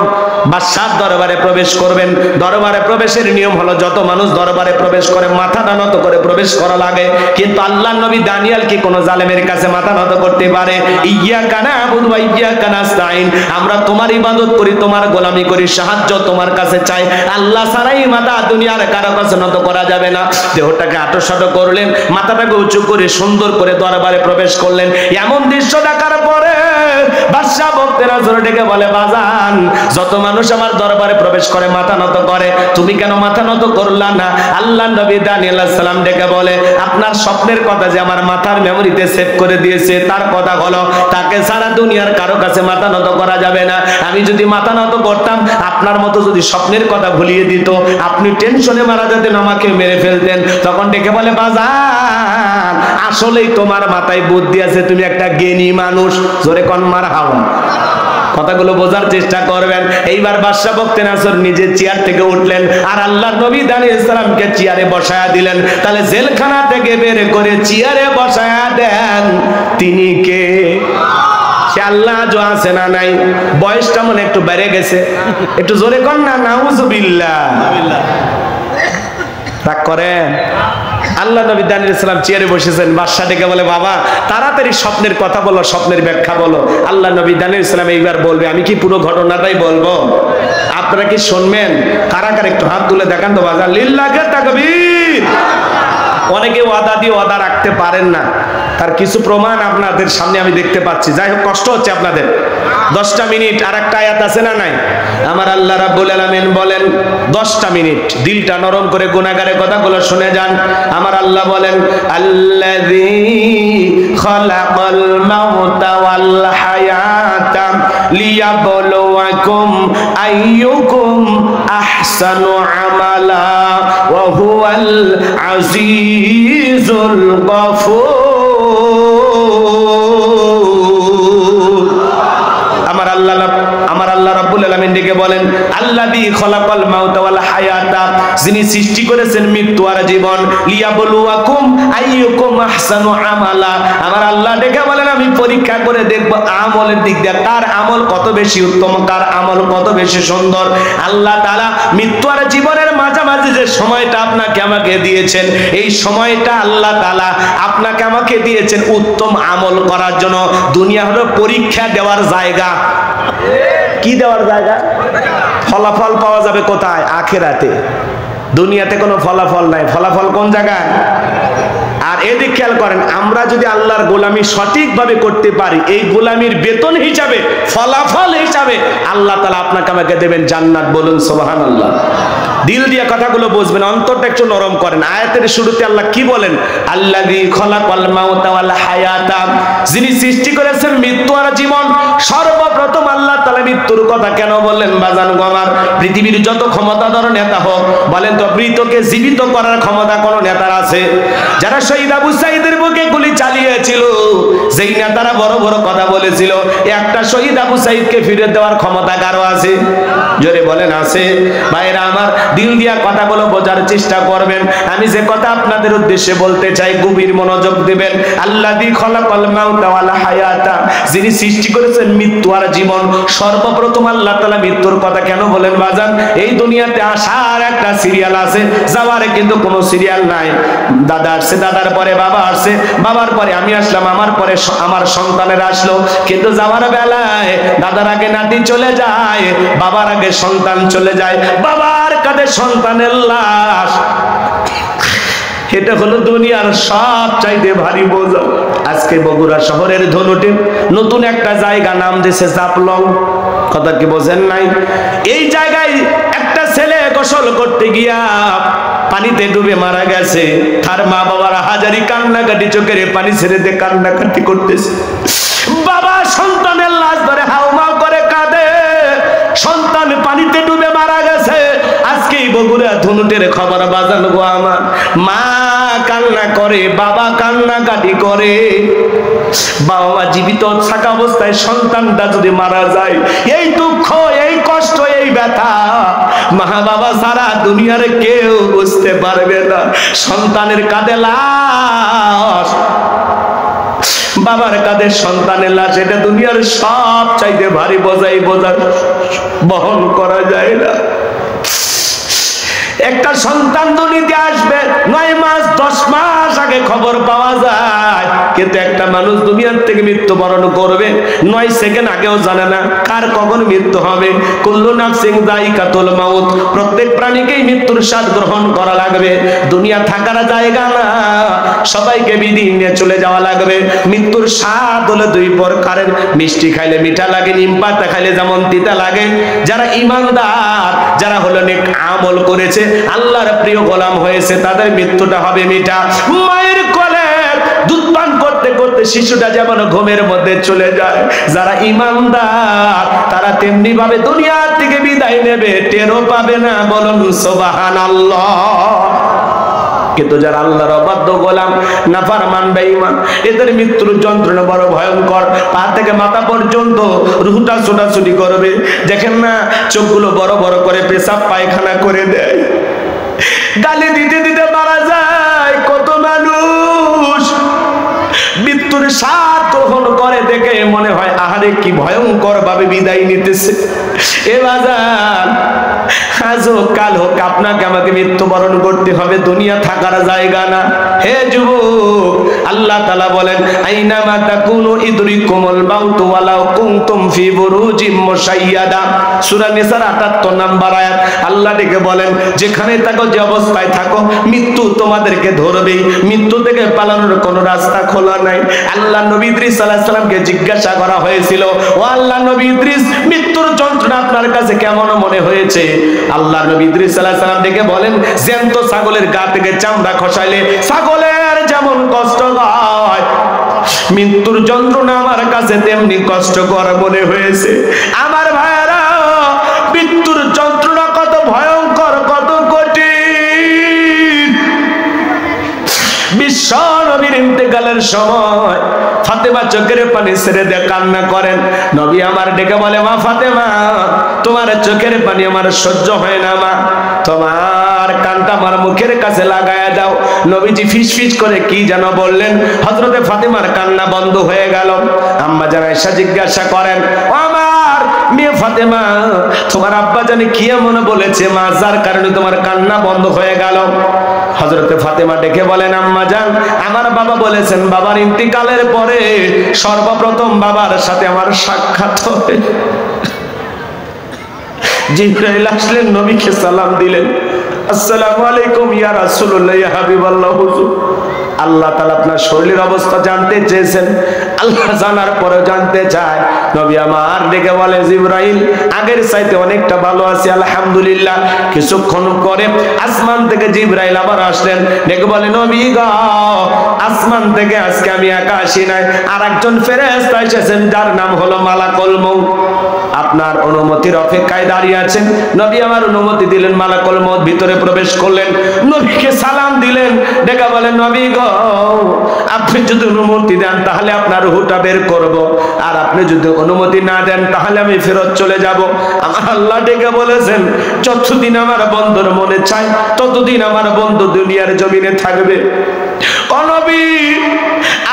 বাদশার দরবারে প্রবেশ করবেন, দরবারে প্রবেশের নিয়ম হলো যত মানুষ দরবারে প্রবেশ করে মাথাটা নত করে প্রবেশ করা লাগে, কিন্তু আল্লাহর নবী দানিয়েল কি কোনো জালেমের কাছে মাথা নত করতে পারে? ইয়্যাকা না'বুদু ওয়া ইয়্যাকা নাস্তাঈন, আমরা তোমার ইবাদত করি, তোমার গোলামি করি, সাহায্য তোমার কাছে চাই, আল্লাহ ছাড়াই মাথা দুনিয়ার কারো কাছে নত করা যাবে না। দেহটাকে আঁটোসাঁটো করলেন, মাথাটাকে উঁচু করে সুন্দর করে দরবারে প্রবেশ করলেন। এমন দৃশ্য দেখার পরে বাদশা ভক্তেরা জোরে ডেকে বলে, বাজান যত মানুষ আমার দরবারে প্রবেশ করে মাথা নত করে, তুমি কেন মাথা নত করলা না? আল্লাহর নবী দানিয়েল আলাইহিস সালাম ডেকে বলে, আপনার স্বপ্নের কথা যে আমার মাথার মেমোরিতে সেভ করে দিয়েছে, তার কথা হলো তাকে সারা দুনিয়ার কারো কাছে মাথা নত করা যাবে না। আমি যদি মাথা নত করতাম, আপনার মতো যদি স্বপ্নের কথা ভুলিয়ে দিত, আপনি টেনশনে মারা যেতেন, আমাকে মেরে ফেলতেন। তখন ডেকে বলে, বাজান আসলেই তোমার মাথায় বুদ্ধি আছে, তুমি একটা জ্ঞানী মানুষ, জোরে কোন মারহাবা। কথাগুলো বোঝার চেষ্টা করবেন। এইবার বাদশা বক্তে নাসর নিজে চেয়ার থেকে উঠলেন আর আল্লাহর নবী দানিয়েল আলাইহিস সালামকে চেয়ারে বসায়া দিলেন। তাহলে জেলখানা থেকে বের করে চেয়ারে বসায়া দেন, তিনি কে? সে আল্লাহ যো আছে না নাই? বয়সটা মনে একটু বেড়ে গেছে, একটু জোরে কর না, নাউজুবিল্লাহ। রাগ করেন? আল্লাহ নবী দানিয়েল আলাইহিস সালাম চেয়ারে বসেছেন, বাদশা ডেকে বলে, বাবা তাড়াতাড়ি স্বপ্নের কথা বলো, স্বপ্নের ব্যাখ্যা বলো। আল্লাহ নবী দানিয়েল আলাইহিস সালাম এইবার বলবে, আমি কি পুরো ঘটনাটাই বলবো? আপনারা কি শুনবেন? কারা কারা একটু হাত তুলে দেখান তো বাজার, লিল্লাহি তাকবীর। অনেকে ওয়াদা দিয়ে ওয়াদা রাখতে পারেন না, তার কিছু প্রমাণ আপনাদের সামনে আমি দেখতে পাচ্ছি। যাই হোক, কষ্ট হচ্ছে আপনাদের। 10টা মিনিট আর একটা আয়াত আছে না নাই? আমার আল্লাহ রাব্বুল আলামিন বলেন 10টা মিনিট দিলটা নরম করে গুনাহগারের কথাগুলো শুনে যান। আমার আল্লাহ বলেন, আল্লাযী খালাকাল মাউতা ওয়াল হায়াতা লিয়াবলুয়াকুম আইয়ুকুম আহসানু আমালা ওয়া হুয়াল আজিজুল গফুর। আমার আল্লাহ রাব্বুল আলামিন ডেকে বলেন, আল্লাযী খালাকাল মাউতা ওয়াল হায়াতা, যিনি সৃষ্টি করেছেন মৃত্যু আর জীবন, লিয়াবলুয়াকুম আইয়ুকুম আহসানু আমালা। আমার আল্লাহ ডেকে বলেন, আমি পরীক্ষা করে দেখব আমলের দিক দিয়ে কার আমল কত বেশি উত্তম, কার আমল কত বেশি সুন্দর। আল্লাহ তাআলা মৃত্যু আর জীবনের মাঝামাঝি যে সময়টা আপনাকে আমাকে দিয়েছেন, এই সময়টা আল্লাহ তাআলা আপনাকে আমাকে দিয়েছেন উত্তম আমল করার জন্য। দুনিয়া হলো পরীক্ষা দেওয়ার জায়গা। কি দেওয়ার জায়গা? ফলাফল পাওয়া যাবে কোথায়? আখিরাতে। দুনিয়াতে কোনো ফলাফল নাই। ফলাফল কোন জায়গায়? আর এদিক খেয়াল করেন, আমরা যদি আল্লাহর গোলামি সঠিকভাবে করতে পারি, এই গোলামির বেতন হিসাবে, ফলাফল হিসাবে আল্লাহ তাআলা আপনাকে আমাকে দেবেন জান্নাত। বলুন সুবহানাল্লাহ। দিল দিয়ে কথাগুলো বুঝবেন, অন্তরটা একটু নরম করেন। আয়াতের শুরুতে আল্লাহ কি বলেন? আল্লাযী খালাকাল মাউতা ওয়াল হায়াতা, যিনি সৃষ্টি করেছেন মৃত্যু আর জীবন। সর্বপ্রথম আল্লাহ তাআলা মৃত্যুর কথা কেন বললেন? বাজান গো আমার, পৃথিবীর যত ক্ষমতাধর নেতা হোক, বলেন তো মৃতকে জীবিত করার ক্ষমতা কোন নেতার আছে? যারা শহীদ আবু সাঈদের বুকে গুলি চালিয়েছিল, যেই নেতারা বড় বড় কথা বলেছিল, একটা শহীদ আবু সাঈদকে ফিরে দেওয়ার ক্ষমতা কারো আছে? জোরে বলেন আছে? ভাইরা আমার, দিল দিয়া কথাগুলো বোঝার চেষ্টা করবেন। আমি যে কথা আপনাদের উদ্দেশ্যে বলতে চাই, গভীর মনোযোগ দিবেন। আল্লাযী খালাকাল মাউতা ওয়াল হায়াতা, যিনি সৃষ্টি করেছেন মৃত্যু আর জীবন। সর্বপ্রথম আল্লাহ তাআলা মৃত্যুর কথা কেন বলেন বাজান? এই দুনিয়াতে আসার একটা সিরিয়াল আছে, যাওয়ার কিন্তু কোনো সিরিয়াল নাই। দাদা আসছে, দাদার পরে বাবা আসছে, বাবার পরে আমি আসলাম, আমার পরে আমার সন্তানের আসলো। কিন্তু যাওয়ার বেলায় দাদার আগে নাতি চলে যায়, বাবার আগে সন্তান চলে যায়, বাবার কাঁধে সন্তানের লাশ। এটা হলো দুনিয়ার সব চাইতে ভারী বোঝা। আজকে বগুড়া শহরের ধনুটে নতুন একটা জায়গা নাম দিয়েছে জাপলং। কথা কি বোঝেন নাই? এই জায়গায় একটা ছেলে গোসল করতে গিয়া পানিতে ডুবে মারা গেছে। তার মা বাবারা হাজারি কান্নাকাটি, চোখের পানি ছেড়ে দিয়ে কান্নাকাটি করতেছে। বাবা সন্তানের লাশ ধরে হাউমাউ করে কাঁদে, সন্তান পানিতে ডুবে মারা গেছে। আজকে বগুড়া ধনুটের খবর বাজান গো আমার। মা কান্না করে, বাবা কান্নাকাটি করে। বাবা মা জীবিত থাকা অবস্থায় সন্তানটা যদি মারা যায়, এই দুঃখ, এই কষ্ট, এই ব্যথা মা বাবা সারা দুনিয়ার কেউ বুঝতে পারবে না। সন্তানের কাঁধে লাশ, বাবার কাঁধে সন্তানের লাশ, এটা দুনিয়ার সব চাইতে ভারী বোঝাই, বোঝা বহন করা যায় না। একটা সন্তান দুনিয়াতে আসবে 9 মাস 10 মাস আগে খবর পাওয়া যায়, কিন্তু একটা মানুষ দুনিয়ার থেকে মৃত্যুবরণ করবে 9 সেকেন্ড আগেও জানে না কার কখন মৃত্যু হবে। কুল্লু নাফসিন যায়িকাতুল মাউত, প্রত্যেক প্রাণীকেই মৃত্যুর স্বাদ গ্রহণ করা লাগবে। দুনিয়া থাকার জায়গা না, সবাইকে বিদিন নিয়ে চলে যাওয়া লাগবে। মৃত্যুর স্বাদ হলো 2 প্রকারের, মিষ্টি খাইলে মিঠা লাগে, নিম পাতা খাইলে যেমন তিতা লাগে। যারা ঈমানদার, যারা হলো নেক আমল করেছে, আল্লাহর প্রিয় গোলাম হয়েছে, তাদের মৃত্যুটা হবে মিঠা। মায়ের কোলে দুধ পান করতে করতে শিশুটা যেমন ঘুমের মধ্যে চলে যায়, যারা ঈমানদার তারা তেমনি ভাবে দুনিয়া থেকে বিদায় নেবে, টেরও পাবে না। বলুন সুবহানাল্লাহ। কিন্তু যারা আল্লাহর অবাধ্য গোলাম, নাফরমান বেঈমান, এদের মৃত্যুর যন্ত্রণা বড় ভয়ঙ্কর। পা থেকে মাথা পর্যন্ত রুহটা ছোটাছুটি করবে। দেখেন না, চোখগুলো বড় বড় করে পেশাব পায়খানা করে দেয়, গালি দিতে দিতে মারা যায় কত মানুষ। মৃত্যুর স্বাদ গ্রহণ করে দেখে মনে হয় আহারে কি ভয়ঙ্কর ভাবে বিদায় নিতেছে। এ বাজার, আজ হোক কাল হোক আপনাকে আমাকে মৃত্যুবরণ করতে হবে, দুনিয়া থাকার জায়গা না। হে যুবক, আল্লাহ তাআলা বলেন আইনামা তাকুনু ইদরিকুমুল মাউতু ওয়ালাউ কুনতুম ফি বুরুজিম মুশাইয়াদা। সূরা নিসার 78 নম্বর আয়াত। আল্লাহ ডেকে বলেন, যেখানে থাকো, যে অবস্থায় থাকো, মৃত্যু তোমাদেরকে ধরবেই। মৃত্যু থেকে পালানোর কোনো রাস্তা খোলা নাই। আল্লাহ নবী ইদ্রিস আলাইহিস সালামকে জিজ্ঞাসা করা হয়েছিল, ও আল্লাহ নবী ইদ্রিস, মৃত্যুর যন্ত্রণা আপনার কাছে কেমন মনে হয়েছে? আল্লাহ নবী ইদ্রিস আলাইহিস সালাম ডেকে বলেন, জ্যান্ত ছাগলের গা থেকে চামড়া খসাইলে ছাগলের যেমন কষ্ট হয়, মৃত্যুর যন্ত্রণা আমার কাছে তেমনি কষ্টকর মনে হয়েছে। আমার ভাইরা, মৃত্যুর যন্ত্রণা কত ভয়ঙ্কর, কত কঠিন। বিশ্ব নবীর ইন্তেকালের সময় ফাতেমা চোখের পানি ছেড়ে দিয়ে কান্না করেন। নবী আমার ডেকে বলে, মা ফাতেমা, তোমার চোখের পানি আমার সহ্য হয় না মা, তোমার কানটা আমার মুখের কাছে লাগায়া দাও। নবীজি ফিস ফিস করে কি যেন বললেন, হযরতে ফাতেমার কান্না বন্ধ হয়ে গেল। আম্মা জান আয়েশা জিজ্ঞাসা করেন, ও আমার মেয়ে ফাতেমা, তোমার আব্বা জানি কি এমন বলেছে মা, যার কারণে তোমার কান্না বন্ধ হয়ে গেল? হযরতে ফাতেমা ডেকে বলেন, আম্মা জান, আমার বাবা বলেছেন, বাবার ইন্তিকালের পরে সর্বপ্রথম বাবার সাথে আমার সাক্ষাৎ হবে। জিবরাইল আসলেন, নবীকে সালাম দিলেন, আসসালামু আলাইকুম ইয়া রাসূলুল্লাহ ইয়া হাবিবাল্লাহ হুজুর। আল্লাহ তাআলা আপনার শরীরের অবস্থা জানতে চেয়েছেন। আল্লাহ জানার পরেও জানতে চায়। নবী আমার ডেকে বলে, জিবরাইল আগের চাইতে অনেকটা ভালো আছি আলহামদুলিল্লাহ। কিছুক্ষণ পরে আসমান থেকে জিবরাইল আবার আসলেন, ডেকে বলে, নবী গো, আসমান থেকে আজকে আমি একা আসি নাই, আর একজন ফেরেশতা এসেছেন যার নাম হলো মালাকুল মউত। আপনার অনুমতির অপেক্ষায় দাঁড়িয়ে আছেন। নবী আমার অনুমতি দিলেন, মালাকুল মউত ভিতরে প্রবেশ করলেন, নবীকে সালাম দিলেন, ডেকে বলেন, নবী গো, আপনি যদি অনুমতি দেন তাহলে আপনার রূহটা বের করব, আর আপনি যদি অনুমতি না দেন তাহলে আমি ফেরত চলে যাব। আমার আল্লাহ ডেকে বলেছেন, যতদিন আমার বন্ধুর মনে চায় ততদিন আমার বন্ধু দুনিয়ার জমিনে থাকবে। ও নবী,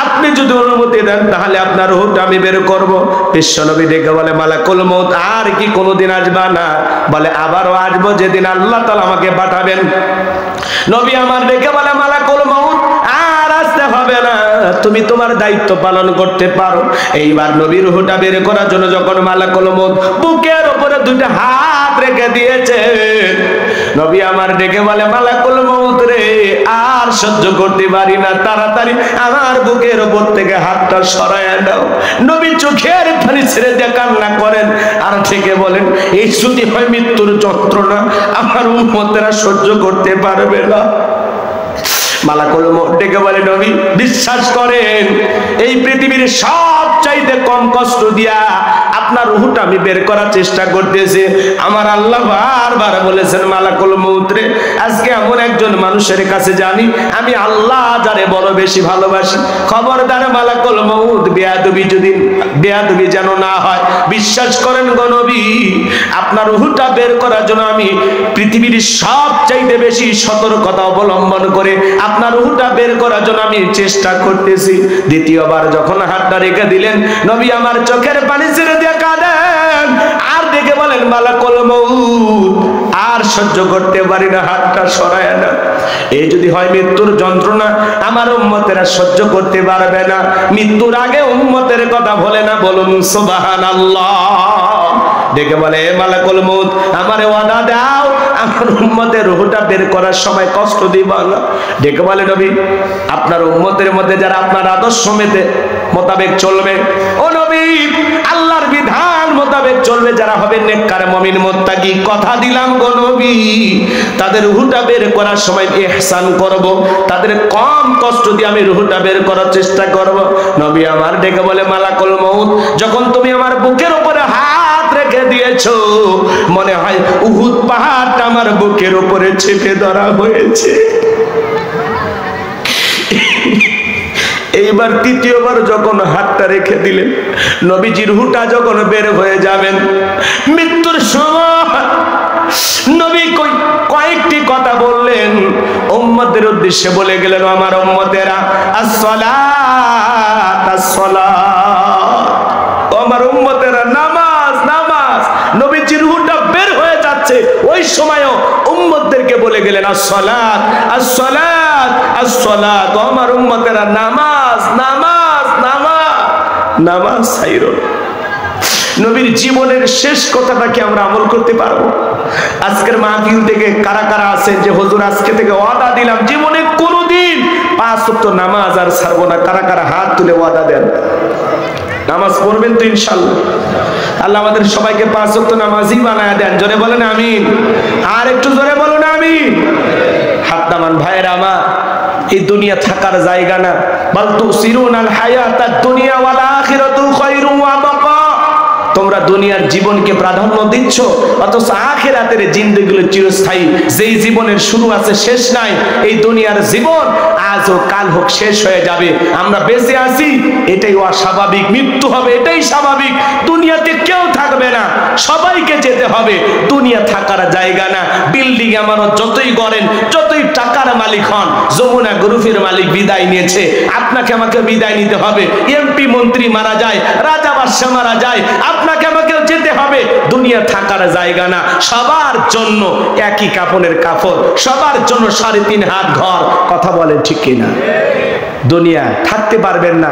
আপনি যদি অনুমতি দেন তাহলে আপনার রূহটা আমি বের করব। বিশ্ব নবী ডেকে বলে, মালাকুল মউত আর কি কোনোদিন আসবা না? বলে, আবারও আসবো, যেদিন আল্লাহ তাআলা আমাকে পাঠাবেন। নবী আমার ডেকে বলে, মালাকুল মউত আর আসতে হবে না, তুমি তোমার দায়িত্ব পালন করতে পারো। এইবার নবীর রূহটা বের করার জন্য যখন মালাকুল মউত বুকের উপরে দুইটা হাত রেখে দিয়েছে, নবী আমার ডেকে বলে, মালাকুল মউত রে, আর সহ্য করতে পারি না, তাড়াতাড়ি আমার বুকের উপর থেকে হাতটা সরাইয়া দাও। নবী চোখের পানি ছেড়ে দিয়ে কান্না করেন, আর থেকে বলেন, এই যদি হয় মৃত্যুর যন্ত্রণা, আমার উম্মতেরা সহ্য করতে পারবে না। মালাকুল মউত ডেকে বলে, নবী বিশ্বাস করেন, এই পৃথিবীর সব চাইতে কম কষ্ট দিয়া আপনার রূহটা আমি বের করার চেষ্টা করতেছি। আমার আল্লাহ বারবার বলেছেন, মালাকুল মউত রে, আজকে এমন একজন মানুষের কাছে জানি আমি আল্লাহ যারে বড় বেশি ভালোবাসি, খবরদার মালাকুল মউত বেয়াদবি যেন না হয়। বিশ্বাস করেন গো নবী, আপনার রূহটা বের করার জন্য আমি পৃথিবীর সব চাইতে বেশি সতর্কতা অবলম্বন করে আপনার রূহটা বের করার জন্য আমি চেষ্টা করতেছি। দ্বিতীয়বার যখন হাতটা রেখে দিলেন, নবী আমার চোখের পানি ছেড়ে দিয়ে কাঁদেন, আর দেখে বলেন, মালাকুল মউত আর সহ্য করতে পারি না, হাতটা সরায় না। এই যদি হয় মৃত্যুর যন্ত্রণা, আমার উম্মতেরা সহ্য করতে পারবে না। মৃত্যুর আগে উম্মতের কথা বলে না, বলুন সুবহানাল্লাহ। ডেকে বলে, মালাকুল মউত আমারে ওয়াদা দাও, আমার উম্মতের রূহটা বের করার সময় কষ্ট দিবা না। ডেকে বলে, নবী আপনার উম্মতের মধ্যে যারা আপনার আদর্শ মোতাবেক চলবে, ও নবী আল্লাহর বিধান মোতাবেক চলবে, যারা হবে নেককার মুমিন মুত্তাকি, কথা দিলাম গো নবী, তাদের রূহটা বের করার সময় ইহসান করব, তাদের কম কষ্ট দিয়ে আমি রূহটা বের করার চেষ্টা করব। নবী আমার ডেকে বলে, মালাকুল মউত যখন তুমি আমার বুকের উপরে হাত রেখে দিয়েছো, মনে হয় উহুদ পাহাড়টা আমার বুকের উপরে চেপে ধরা হয়েছে। এইবার তৃতীয়বার যখন হাতটা রেখে দিলেন, নবীজির রূহটা যখন বের হয়ে যাবেন, মৃত্যুর সময় নবী কয়েকটি কথা বললেন, উম্মতের উদ্দেশ্যে বলে গেলেন, আমার উম্মতেরা আসসালাত আসসালাত, আমার উম্মতেরা নামাজ নামাজ। নবীজির রূহটা বের হয়ে যাচ্ছে, ওই সময়ও উম্মতদেরকে বলে গেলেন, আসসালাত আসসালাত আসসালাত, আমার উম্মতেরা নামাজ নামাজ নামাজ নামাজ ছাইরো। নবীর জীবনের শেষ কথাটা কি আমরা আমল করতে পারবো? আজকের মাহফিল থেকে কারা কারা আছেন যে হুজুর আজকে থেকে ওয়াদা দিলাম জীবনে কোনোদিন 5 ওয়াক্ত নামাজ আর ছাড়বো না? কারা কারা হাত তুলে ওয়াদা দেন? নামাজ পড়বেন তো ইনশাআল্লাহ? আল্লাহ আমাদের সবাইকে 5 ওয়াক্ত নামাজি বানায়া দেন। জোরে বলেন আমিন। আর একটু জোরে বলুন আমিন। হাত নামান ভাইয়েরা আমার, এই দুনিয়া থাকার জায়গা না। বাল তুসিরুনাল হায়াতাদ দুনিয়া ওয়াল আখিরাতু খায়রুম ওয়া বাকা। তোমরা দুনিয়ার জীবনকে প্রাধান্য দিচ্ছ, অথচ আখিরাতের জিন্দেগি চিরস্থায়ী। যেই জীবনের শুরু আছে শেষ নাই, এই দুনিয়ার জীবন আজ হোক কাল হোক শেষ হয়ে যাবে। আমরা বেঁচে আছি এটাই অস্বাভাবিক, মৃত্যু হবে এটাই স্বাভাবিক। দুনিয়াতে কেউ থাকবে না, সবাইকে যেতে হবে। দুনিয়া থাকার জায়গা না। বিল্ডিং আমানত যতই গড়েন, যতই টাকার মালিক হন, যমুনা গ্রুপের মালিক বিদায় নিয়েছে, আপনাকে আমাকে বিদায় নিতে হবে। এমপি মন্ত্রী মারা যায়, রাজা বাদশা মারা যায়, আপনাকে আমাকেও যেতে হবে। দুনিয়া থাকার জায়গা না। সবার জন্য একই কাপড়ের কাপড়, সবার জন্য 3.5 হাত ঘর। কথা বলেন ঠিক কিনা? দুনিয়া থাকতে পারবেন না।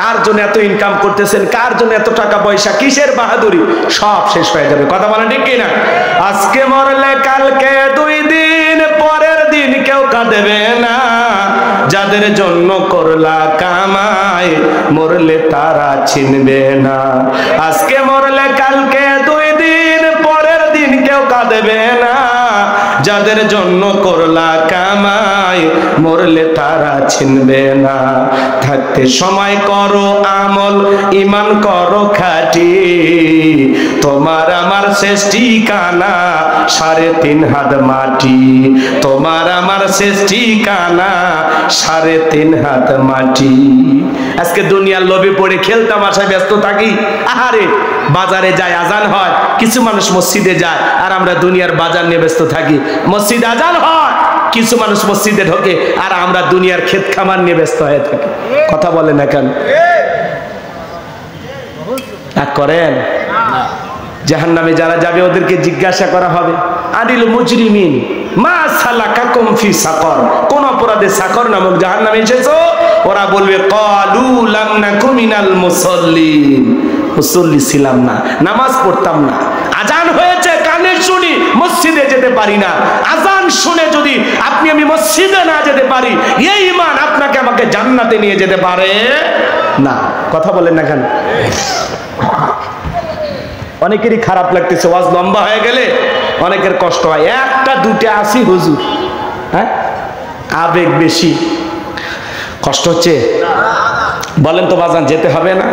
কার জন্য এত ইনকাম করতেছেন, কার জন্য এত টাকা পয়সা, কিসের বাহাদুরি, সব শেষ হয়ে যাবে। কথা বলেন ঠিক কিনা? আজকে মরলে কালকে 2 দিন, পরের দিন কেউ কাঁদবে না। যাদের জন্য করলা কামাই, মরলে তারা চিনবে না। আজকে মরলে কালকে 2 দিন, পরের দিন কেউ কাঁদবে না। যাদের জন্য করলা কামাই, মরলে তারা চিনবে না। থাকতে সময় করো আমল, ঈমান করো খাঁটি। তোমার আমার শেষ ঠিকানা 3.5 হাত মাটি। তোমার আমার শেষ ঠিকানা 3.5 হাত মাটি। আজকে দুনিয়ার লোভে পড়ে খেলতাম আশায় ব্যস্ত থাকি। আহারে, বাজারে যায়, আজান হয়, কিছু মানুষ মসজিদে যায়, আর আমরা দুনিয়ার বাজার নিয়ে ব্যস্ত থাকি। মসজিদে আজান হয়, কিছু মানুষ মসজিদে ঢোকে, আর আমরা দুনিয়ার ক্ষেত খামার নিয়ে ব্যস্ত হয়ে থাকি। কথা বলে না কেন? করেন? জাহান্নামে যারা যাবে ওদেরকে জিজ্ঞাসা করা হবে, আদিল মুজরিমিন মা সালাকাকুম ফি সাকর, কোন অপরাধে সাকর নামক জাহান্নামে এসেছো? ওরা বলবে ক্বালু লাম নাকু মিনাল মুসাল্লিন, মুসল্লি ছিলাম না, নামাজ পড়তাম না। আজান হয়েছে কানে শুনি, মসজিদে যেতে পারি না। আজান শুনে যদি আপনি আমি মসজিদে না যেতে পারি, এই ঈমান আপনাকে আমাকে জান্নাতে নিয়ে যেতে পারে না। কথা বলেন না কেন? অনেকেরই খারাপ লাগতেছে, ওয়াজ লম্বা হয়ে গেলে অনেকের কষ্ট হয়। 1টা 2টা আসি হুজুর, হ্যাঁ আবেগ বেশি, কষ্ট হচ্ছে। বলেন তো বাজান, যেতে হবে না?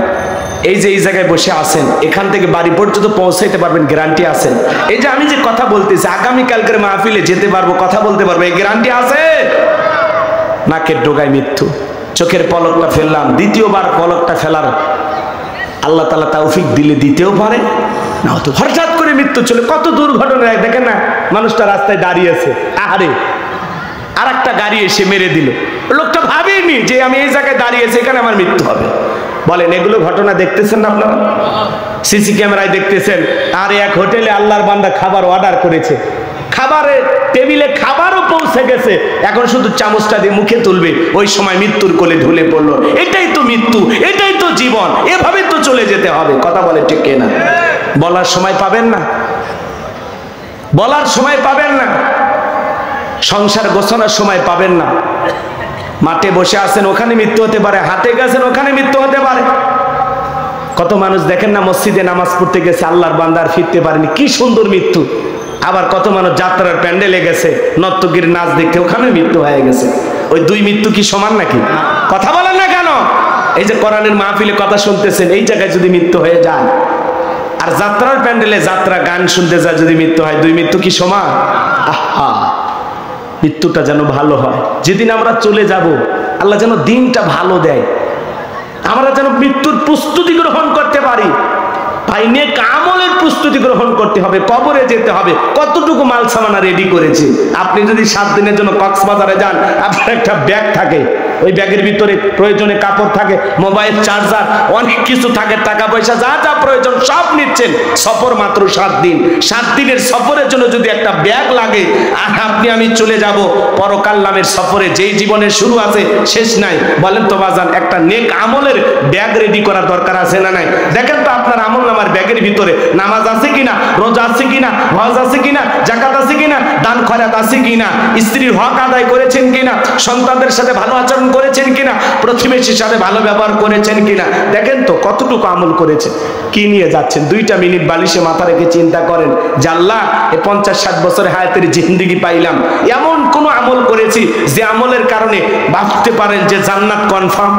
এই যে এই জায়গায় বসে আছেন, এখান থেকে বাড়ি পর্যন্ত পৌঁছাইতে পারবেন, গ্যারান্টি আছেন? এই যে আমি যে কথা বলতেছি, আগামীকালকের মাহফিলে যেতে পারবো, কথা বলতে পারবো, এই গ্যারান্টি আছে? নাকের ডোগায় মৃত্যু, চোখের পলকটা ফেললাম, দ্বিতীয়বার পলকটা ফেলার আল্লাহ তাআলা তৌফিক দিলে দিতেও পারে, না তো হঠাৎ করে মৃত্যু চলে। কত দুর্ঘটনা দেখেন না, মানুষটা রাস্তায় দাঁড়িয়ে আছে, আহারে আর একটা গাড়ি এসে মেরে দিল। লোকটা ভাবেনি যে আমি এই জায়গায় দাঁড়িয়েছি, এখানে আমার মৃত্যু হবে। বলেন, এগুলো ঘটনা দেখতেছেন না আপনারা? সিসি ক্যামেরায় দেখতেছেন। আর এক হোটেলে আল্লাহর বান্দা খাবার অর্ডার করেছে, খাবারের টেবিলে খাবারও পৌঁছে গেছে, এখন শুধু চামচটা দিয়ে মুখে তুলবে, ওই সময় মৃত্যুর কোলে ঢুলে পড়লো। এটাই তো মৃত্যু, এটাই তো জীবন, এভাবে তো চলে যেতে হবে। কথা বলে ঠিক কিনা? বলার সময় পাবেন না, বলার সময় পাবেন না, সংসার গোছানোর সময় পাবেন না। মাঠে বসে আছেন, ওখানে মৃত্যু হতে পারে, হাটে গেছেন, ওখানে মৃত্যু হতে পারে। কত মানুষ দেখেন না, মসজিদে নামাজ পড়তে গেছে, আল্লাহর বান্দার ফিরতে পারেনি, কি সুন্দর মৃত্যু। আবার কত মানুষ যাত্রার প্যান্ডেলে গেছে, নর্তকীর নাচ দেখতে, ওখানে মৃত্যু হয়ে গেছে। ওই 2 মৃত্যু কি সমান নাকি? কথা বলেন না কেন? এই যে কোরআনের মাহফিলে কথা শুনতেছেন, এই জায়গায় যদি মৃত্যু হয়ে যায়, আর যাত্রার প্যান্ডেলে যাত্রা গান শুনতে যায় যদি মৃত্যু হয়, 2 মৃত্যু কি সমান? আহা, মৃত্যুটা যেন ভালো হয়। যেদিন আমরা চলে যাব, আল্লাহ যেন দিনটা ভালো দেয়, আমরা যেন মৃত্যুর প্রস্তুতি গ্রহণ করতে পারি। ভাই, নেক আমলের প্রস্তুতি গ্রহণ করতে হবে, কবরে যেতে হবে। কতটুকু মাল সামানা রেডি করেছি। আপনি যদি 7 দিনের জন্য কক্সবাজারে যান, আপনার একটা ব্যাগ থাকে, ওই ব্যাগের ভিতরে প্রয়োজনে কাপড় থাকে, মোবাইল চার্জার, অনেক কিছু থাকে, টাকা পয়সা যা যা প্রয়োজন সব নিচ্ছেন। সফর মাত্র 7 দিন, 7 দিনের সফরের জন্য যদি একটা ব্যাগ লাগে, আর আপনি আমি চলে যাব পরকাল নামের সফরে, যেই জীবনের শুরু আছে শেষ নাই। বলেন তো বাজান, একটা নেক আমলের ব্যাগ রেডি করার দরকার আছে না নাই? দেখেন তো আপনার আমল নামার ব্যাগের ভিতরে নামাজ আছে কিনা, রোজা আছে কিনা, হজ আছে কিনা, যাকাত আছে কিনা, দান খয়রাত আছে কিনা, স্ত্রীর হক আদায় করেছেন কিনা, সন্তানদের সাথে ভালো আচরণ করেছেন কিনা, প্রতিবেশীর সাথে ভালো ব্যবহার করেছেন কিনা। দেখেন তো কতটুকু আমল করেছেন, কি নিয়ে যাচ্ছেন। 2টা মিনিট বালিশে মাথা রেখে চিন্তা করেন যে আল্লাহ, এই 50-60 বছরের হায়াতের জিন্দেগি পাইলাম, এমন কোন আমল করেছি যে আমলের কারণে ভাবতে পারেন যে জান্নাত কনফার্ম?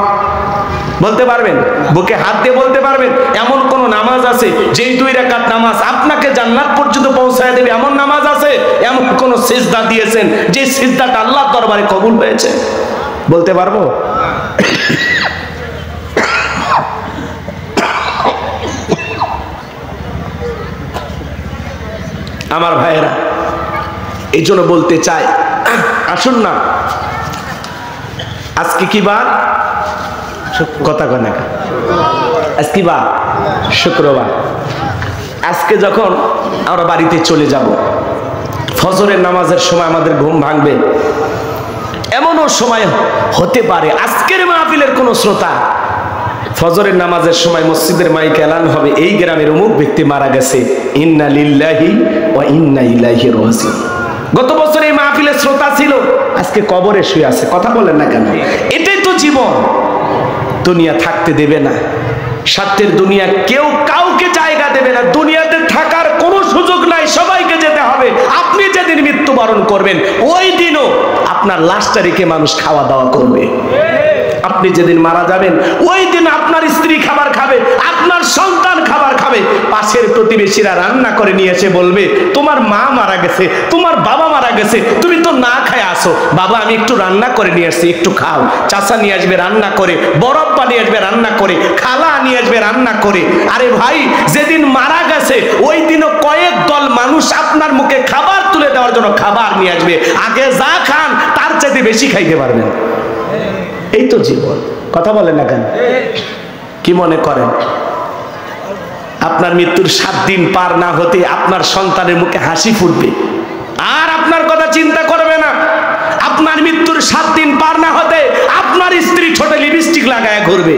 বলতে পারবেন? বুকে হাত দিয়ে বলতে পারবেন এমন কোন নামাজ আছে যেই 2 রাকাত নামাজ আপনাকে জান্নাত পর্যন্ত পৌঁছায় দেবে? এমন নামাজ আছে? এমন কোন সিজদা দিয়েছেন যে সিজদাটা আল্লাহর দরবারে কবুল হয়েছে? বলতে পারবো? আমার ভাইয়েরা, এই জন্য বলতে চাই, আসুন না, আজকে কি বার? কথা কয় না, আজকে কি বার? শুক্রবার। আজকে যখন আমরা বাড়িতে চলে যাব, ফজরের নামাজের সময় আমাদের ঘুম ভাঙবে, এমনও সময় হতে পারে আজকের মাহফিলের কোন শ্রোতা ফজরের নামাজের সময় মসজিদের মাইকে এলান হবে, এই গ্রামের অমুক ব্যক্তি মারা গেছে, ইন্না লিল্লাহি ওয়া ইন্না ইলাইহি রাজিউন। গত বছর এই মাহফিলের শ্রোতা ছিল, আজকে কবরে শুয়ে আছে। কথা বলেন না কেন? এটাই তো জীবন। দুনিয়া থাকতে দেবে না, স্বার্থের দুনিয়া কেউ কাউকে জায়গা দেবে না। দুনিয়াতে থাকার কোনো সুযোগ নাই, সবাইকে যেতে হবে। আপনি যেদিন মৃত্যুবরণ করবেন ওই দিনও আপনার লাশটা রেখে মানুষ খাওয়া দাওয়া করবে। আপনি যেদিন মারা যাবেন ওই দিন আপনার স্ত্রী খাবার খাবে, আপনার সন্তান খাবার খাবে। পাশের প্রতিবেশীরা রান্না করে নিয়ে এসে বলবে, তোমার মা মারা গেছে, তোমার বাবা মারা গেছে, তুমি তো না খায় আসো। বাবা আমি একটু রান্না করে নিয়ে আসছি, একটু খাও। চাচা নিয়ে আসবে রান্না করে, বড়প্পা নিয়ে আসবে রান্না করে, খালা নিয়ে আসবে রান্না করে। আরে ভাই, যেদিন মারা গেছে ওই দিনও কয়েক দল মানুষ আপনার মুখে খাবার তুলে দেওয়ার জন্য খাবার নিয়ে আসবে। আগে যা খান তার চাইতে বেশি খাইতে পারবেন। এই তো জীবন। কথা বলেন না কেন? কি মনে করেন আপনার মৃত্যুর 7 দিন পার না হতে আপনার সন্তানের মুখে হাসি ফুটবে আর আপনার কথা চিন্তা করবে না? আপনার মৃত্যুর 7 দিন পার না হতে আপনার স্ত্রী ছোট লিপস্টিক লাগায় ঘুরবে।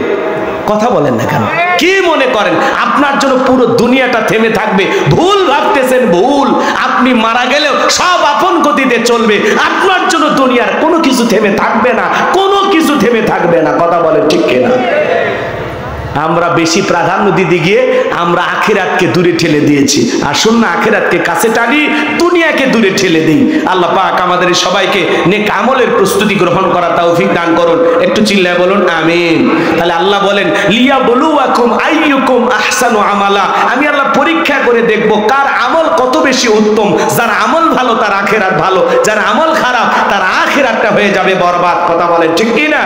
কথা বলেন না কেন? কি মনে করেন আপনার জন্য পুরো দুনিয়াটা থেমে থাকবে? ভুল ভাবতেছেন, ভুল। আপনি মারা গেলেও সব আপন গতিতে চলবে, আপনার জন্য দুনিয়ার কোনো কিছু থেমে থাকবে না, কোনো কিছু থেমে থাকবে না। কথা বলেন ঠিক কিনা? আমরা বেশি প্রাধান্য দিতে গিয়ে আমরা আখিরাতকে দূরে ঠেলে দিয়েছি। আসুন না আখিরাতকে কাছে টানি, দুনিয়াকে দূরে ঠেলে দিই। আল্লাহ পাক আমাদের সবাইকে নেক আমলের প্রস্তুতি গ্রহণ করার তৌফিক দান করুন। একটু চিল্লায় বলুন আমিন। তাহলে আল্লাহ বলেন লিয়াবলুয়াকুম আইয়ুকুম আহসানু আমালা। আমি আল্লাহ পরীক্ষা করে দেখব কার আমল কত বেশি উত্তম। যার আমল ভালো তার আখিরাত ভালো, যার আমল খারাপ তার আখিরাতটা হয়ে যাবে বরবাদ। কথা বলেন ঠিক কি না?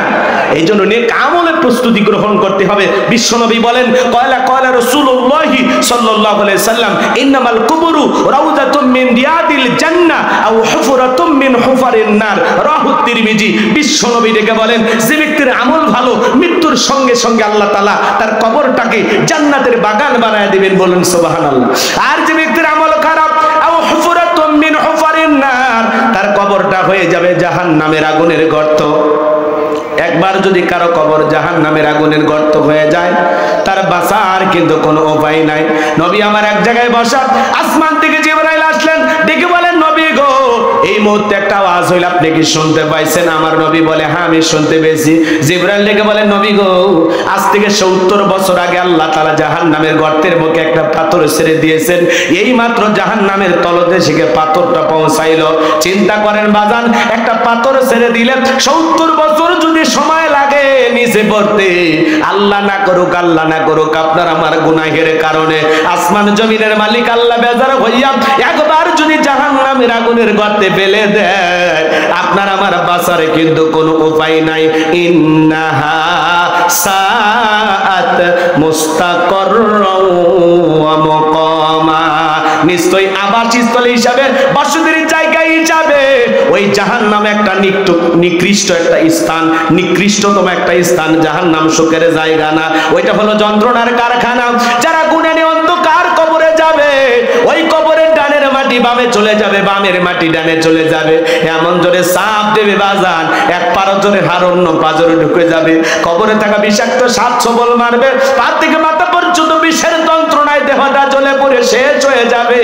এই জন্য নেক আমলের প্রস্তুতি গ্রহণ করতে হবে। বিশ্বনবী বলেন কয়লা রাসূলুল্লাহ সাল্লাল্লাহু আলাইহি সাল্লাম ইন্নামাল কুবুরু রাউযাতুম মিন রিয়াদিল জান্নাহ আও হুফরাতুম মিন হুফারিন নার। রাহু তিরমিজি। বিশ্বনবী ডেকে বলেন যে ব্যক্তির আমল ভালো মৃত্যুর সঙ্গে সঙ্গে আল্লাহ তাআলা তার কবরটাকে জান্নাতের বাগান বানায় দিবেন। বলুন সুবহানাল্লাহ। আর যে ব্যক্তির আমল খারাপ আও হুফরাতুম মিন হুফারিন নার, তার কবরটা হয়ে যাবে জাহান্নামের আগুনের গর্ত। একবার যদি কারো কবর জাহান্নামের আগুনের গর্ত হয়ে যায় তার বাঁচার কিন্তু কোনো উপায় নাই। নবী আমার এক জায়গায় বসা, আসমান থেকে জিবরাইল আসলেন, ডেকে বলেন নবী গো এই মুহূর্তে একটা আওয়াজ হইল, আপনি কি শুনতে পাইছেন? আমার নবী বলে হ্যাঁ আমি শুনতে পেয়েছি। জিবরাইল ডেকে বলেন নবী গো আজ থেকে 70 বছর আগে আল্লাহ তাআলা জাহান্নামের গর্তের মুখে একটা পাথর ছেড়ে দিয়েছেন, এই মাত্র জাহান্নামের তলদেশে পাথরটা পৌঁছাইলো। চিন্তা করেন বাজান, একটা পাথর ছেড়ে দিলেন 70 বছর যদি সময় লাগে নিচে পড়তে, আল্লাহ না করুক আপনার আমার গুনাহের কারণে আসমান জমিনের মালিক আল্লাহ বেজার হইয়া একবার যদি জাহান্নামের আগুনের গর্তে ফেলে দেয় আপনার আমার বাঁচার কিন্তু কোনো উপায় নাই। ইন্নাহা সাআত মুস্তাকাররাও ওয়া মুকামা। নিশ্চয়ই আবাসস্থল হিসাবে, বসতির জায়গা হিসাবে ওই জাহান্নাম একটা নিকৃষ্ট একটা স্থান, নিকৃষ্টতম একটা স্থান। জাহান্নাম সুখের জায়গা না, ওইটা হলো যন্ত্রণার কারখানা। যারা গুনাহে অন্ধকার কবরে যাবে, ওই কবরের ডানের মাটি বামে চলে যাবে, বামের মাটি ডানে চলে যাবে। এমন জোরে সাপ দেবে বাজান, এক পারো জোরে হার অন্য পাজরে ঢুকে যাবে। কবরে থাকা বিষাক্ত সাপ ছবল মারবে, পা থেকে মাথা পর্যন্ত বিষের যন্ত্রণায় দেহটা জ্বলে পড়ে শেষ হয়ে যাবে।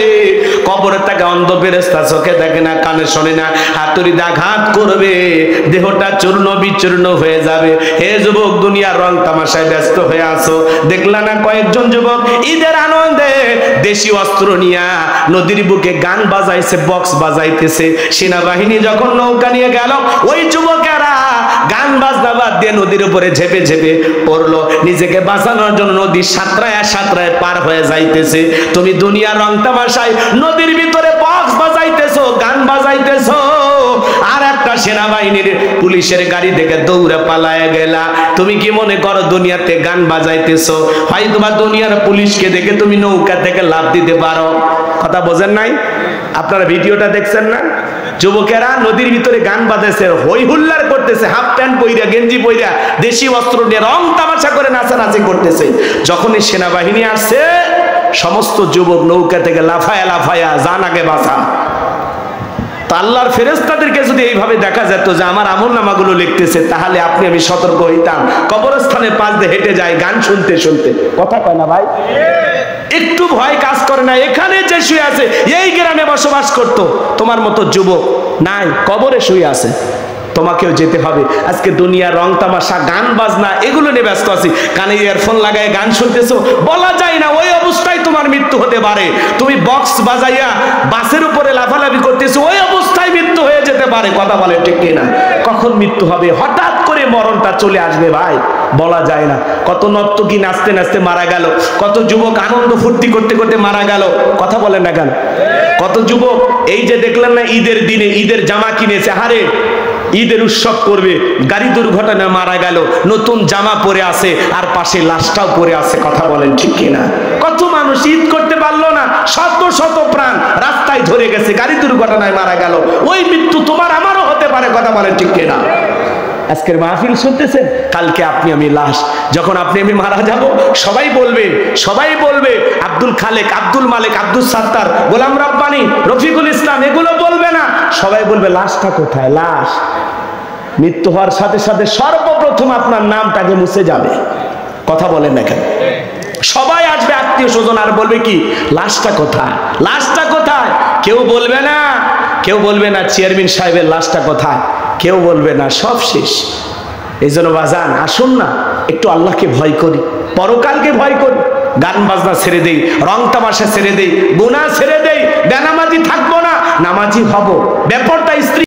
কবরে থাকা অন্ধ ফেরেশতা চোখে দেখে না, কানে শোনে না, হাতুড়ি দিয়ে আঘাত করবে, দেহটা চূর্ণ বিচূর্ণ হয়ে যাবে। হে যুবক, দুনিয়ার রং তামাশায় ব্যস্ত হয়ে আছো, দেখলা না কয়েকজন যুবক ঈদের আনন্দে দেশি অস্ত্র নিয়ে নদীর বুকে গান বাজাইছে, বক্স বাজাইতেছে। সেনাবাহিনী যখন নৌকা নিয়ে গেল, ওই যুবকেরা গান বাজনা বাদ দিয়ে নদীর উপরে ঝেপে ঝেপে পড়লো, নিজেকে বাঁচানোর জন্য নদী সাঁতরায় সাঁতরায় পার হয়ে যাইতেছে। তুমি দুনিয়ার রং তামাশায় নদীর ভিতরে বক্স বাজাইতেছো, গান বাজাইতেছো, আর একটা সেনাবাহিনীর পুলিশের গাড়ি থেকে দৌড়ে পালায় গেলা। তুমি কি মনে করো দুনিয়াতে গান বাজাইতেছো? হয়তো বা দুনিয়ার পুলিশকে দেখে তুমি নৌকা থেকে লাফ দিতে পারো। কথা বোঝেন নাই? আপনারা ভিডিওটা দেখছেন না? যুবকেরা নদীর ভিতরে গান বাজাইছে, হই হুল্লার করতেছে, হাফ প্যান্ট পইরা গেঞ্জি পইরা দেশি অস্ত্র নিয়ে রং তামাশা করে নাচানাচি করতেছে। যখনই সেনাবাহিনী আসছে, সমস্ত যুবক নৌকা থেকে লাফায়া লাফায়া জান আগে বাঁচা। তো আল্লাহর ফেরেশতাদেরকে যদি এইভাবে দেখা যেত যে আমার আমলনামাগুলো লিখতেছে, তাহলে আপনি আমি সতর্ক হইতাম। কবরস্থানের পাশ দিয়ে হেঁটে যায় গান শুনতে শুনতে। কথা কয় না ভাই? একটু ভয় কাজ করে না? এখানে যে শুয়ে আছে, এই গ্রামে বসবাস করত, তোমার মতো যুবক নাই, কবরে শুয়ে আছে। তোমাকেও যেতে হবে। আজকে দুনিয়া রং তামাশা, গান বাজনা, এগুলো নিয়ে ব্যস্ত আছি। কানে ইয়ারফোন লাগায় গান শুনতেছো, বলা যায় না ওই অবস্থায় তোমার মৃত্যু হতে পারে। তুমি বক্স বাজাইয়া বাসের উপরে লাফালাফি করতেছো, ওই অবস্থায় মৃত্যু হয়ে যেতে পারে। কথা বলে ঠিক কিনা? কখন মৃত্যু হবে? হঠাৎ করে মরণটা চলে আসবে ভাই, বলা যায় না। কত নর্তকী নাচতে নাচতে মারা গেল, কত যুবক আনন্দ ফুর্তি করতে করতে মারা গেল। কথা বলেন না কেন? কত যুবক এই যে দেখলেন না, ঈদের দিনে ঈদের জামা কিনেছে, হারে ঈদের উৎসব করবে, গাড়ি দুর্ঘটনায় মারা গেল, নতুন জামা পরে আছে আর পাশে লাশটাও পরে আছে। কথা বলেন ঠিক কিনা? কত মানুষ ঈদ করতে পারলো না, শত শত প্রাণ রাস্তায় ধরে গেছে, গাড়ি দুর্ঘটনায় মারা গেল। ওই মৃত্যু তোমার আমারও হতে পারে। কথা বলেন ঠিক কিনা? আজকের মাহফিল শুনতেছেন, কালকে আপনি আমি লাশ। যখন আপনি আমি মারা যাব, সবাই বলবে আব্দুল খালেক, আব্দুল মালিক, আব্দুল সাত্তার, গোলাম রব্বানী, রফিকুল ইসলাম, এগুলো বলবে না। সবাই বলবে লাশটা কোথায়? লাশ। মৃত্যু হওয়ার সাথে সাথে সর্বপ্রথম আপনার নামটাকে মুছে যাবে। কথা বলেন না কেন? সবাই আসবে, আত্মীয় স্বজন, আর বলবে কি লাশটা কোথায়? লাশটা কোথায়? কেউ বলবে না চেয়ারম্যান সাহেবের লাশটা কোথায়, কেউ বলবে না, সব শেষ। এই জন্য বাজান, আসুন না একটু আল্লাহকে ভয় করি, পরকালকে ভয় করি, গান বাজনা ছেড়ে দেই, রং তামাশা ছেড়ে দেই, গুনাহ ছেড়ে দেই, বেনামাজি থাকবো না, নামাজি হব। ব্যাপারটা স্ত্রী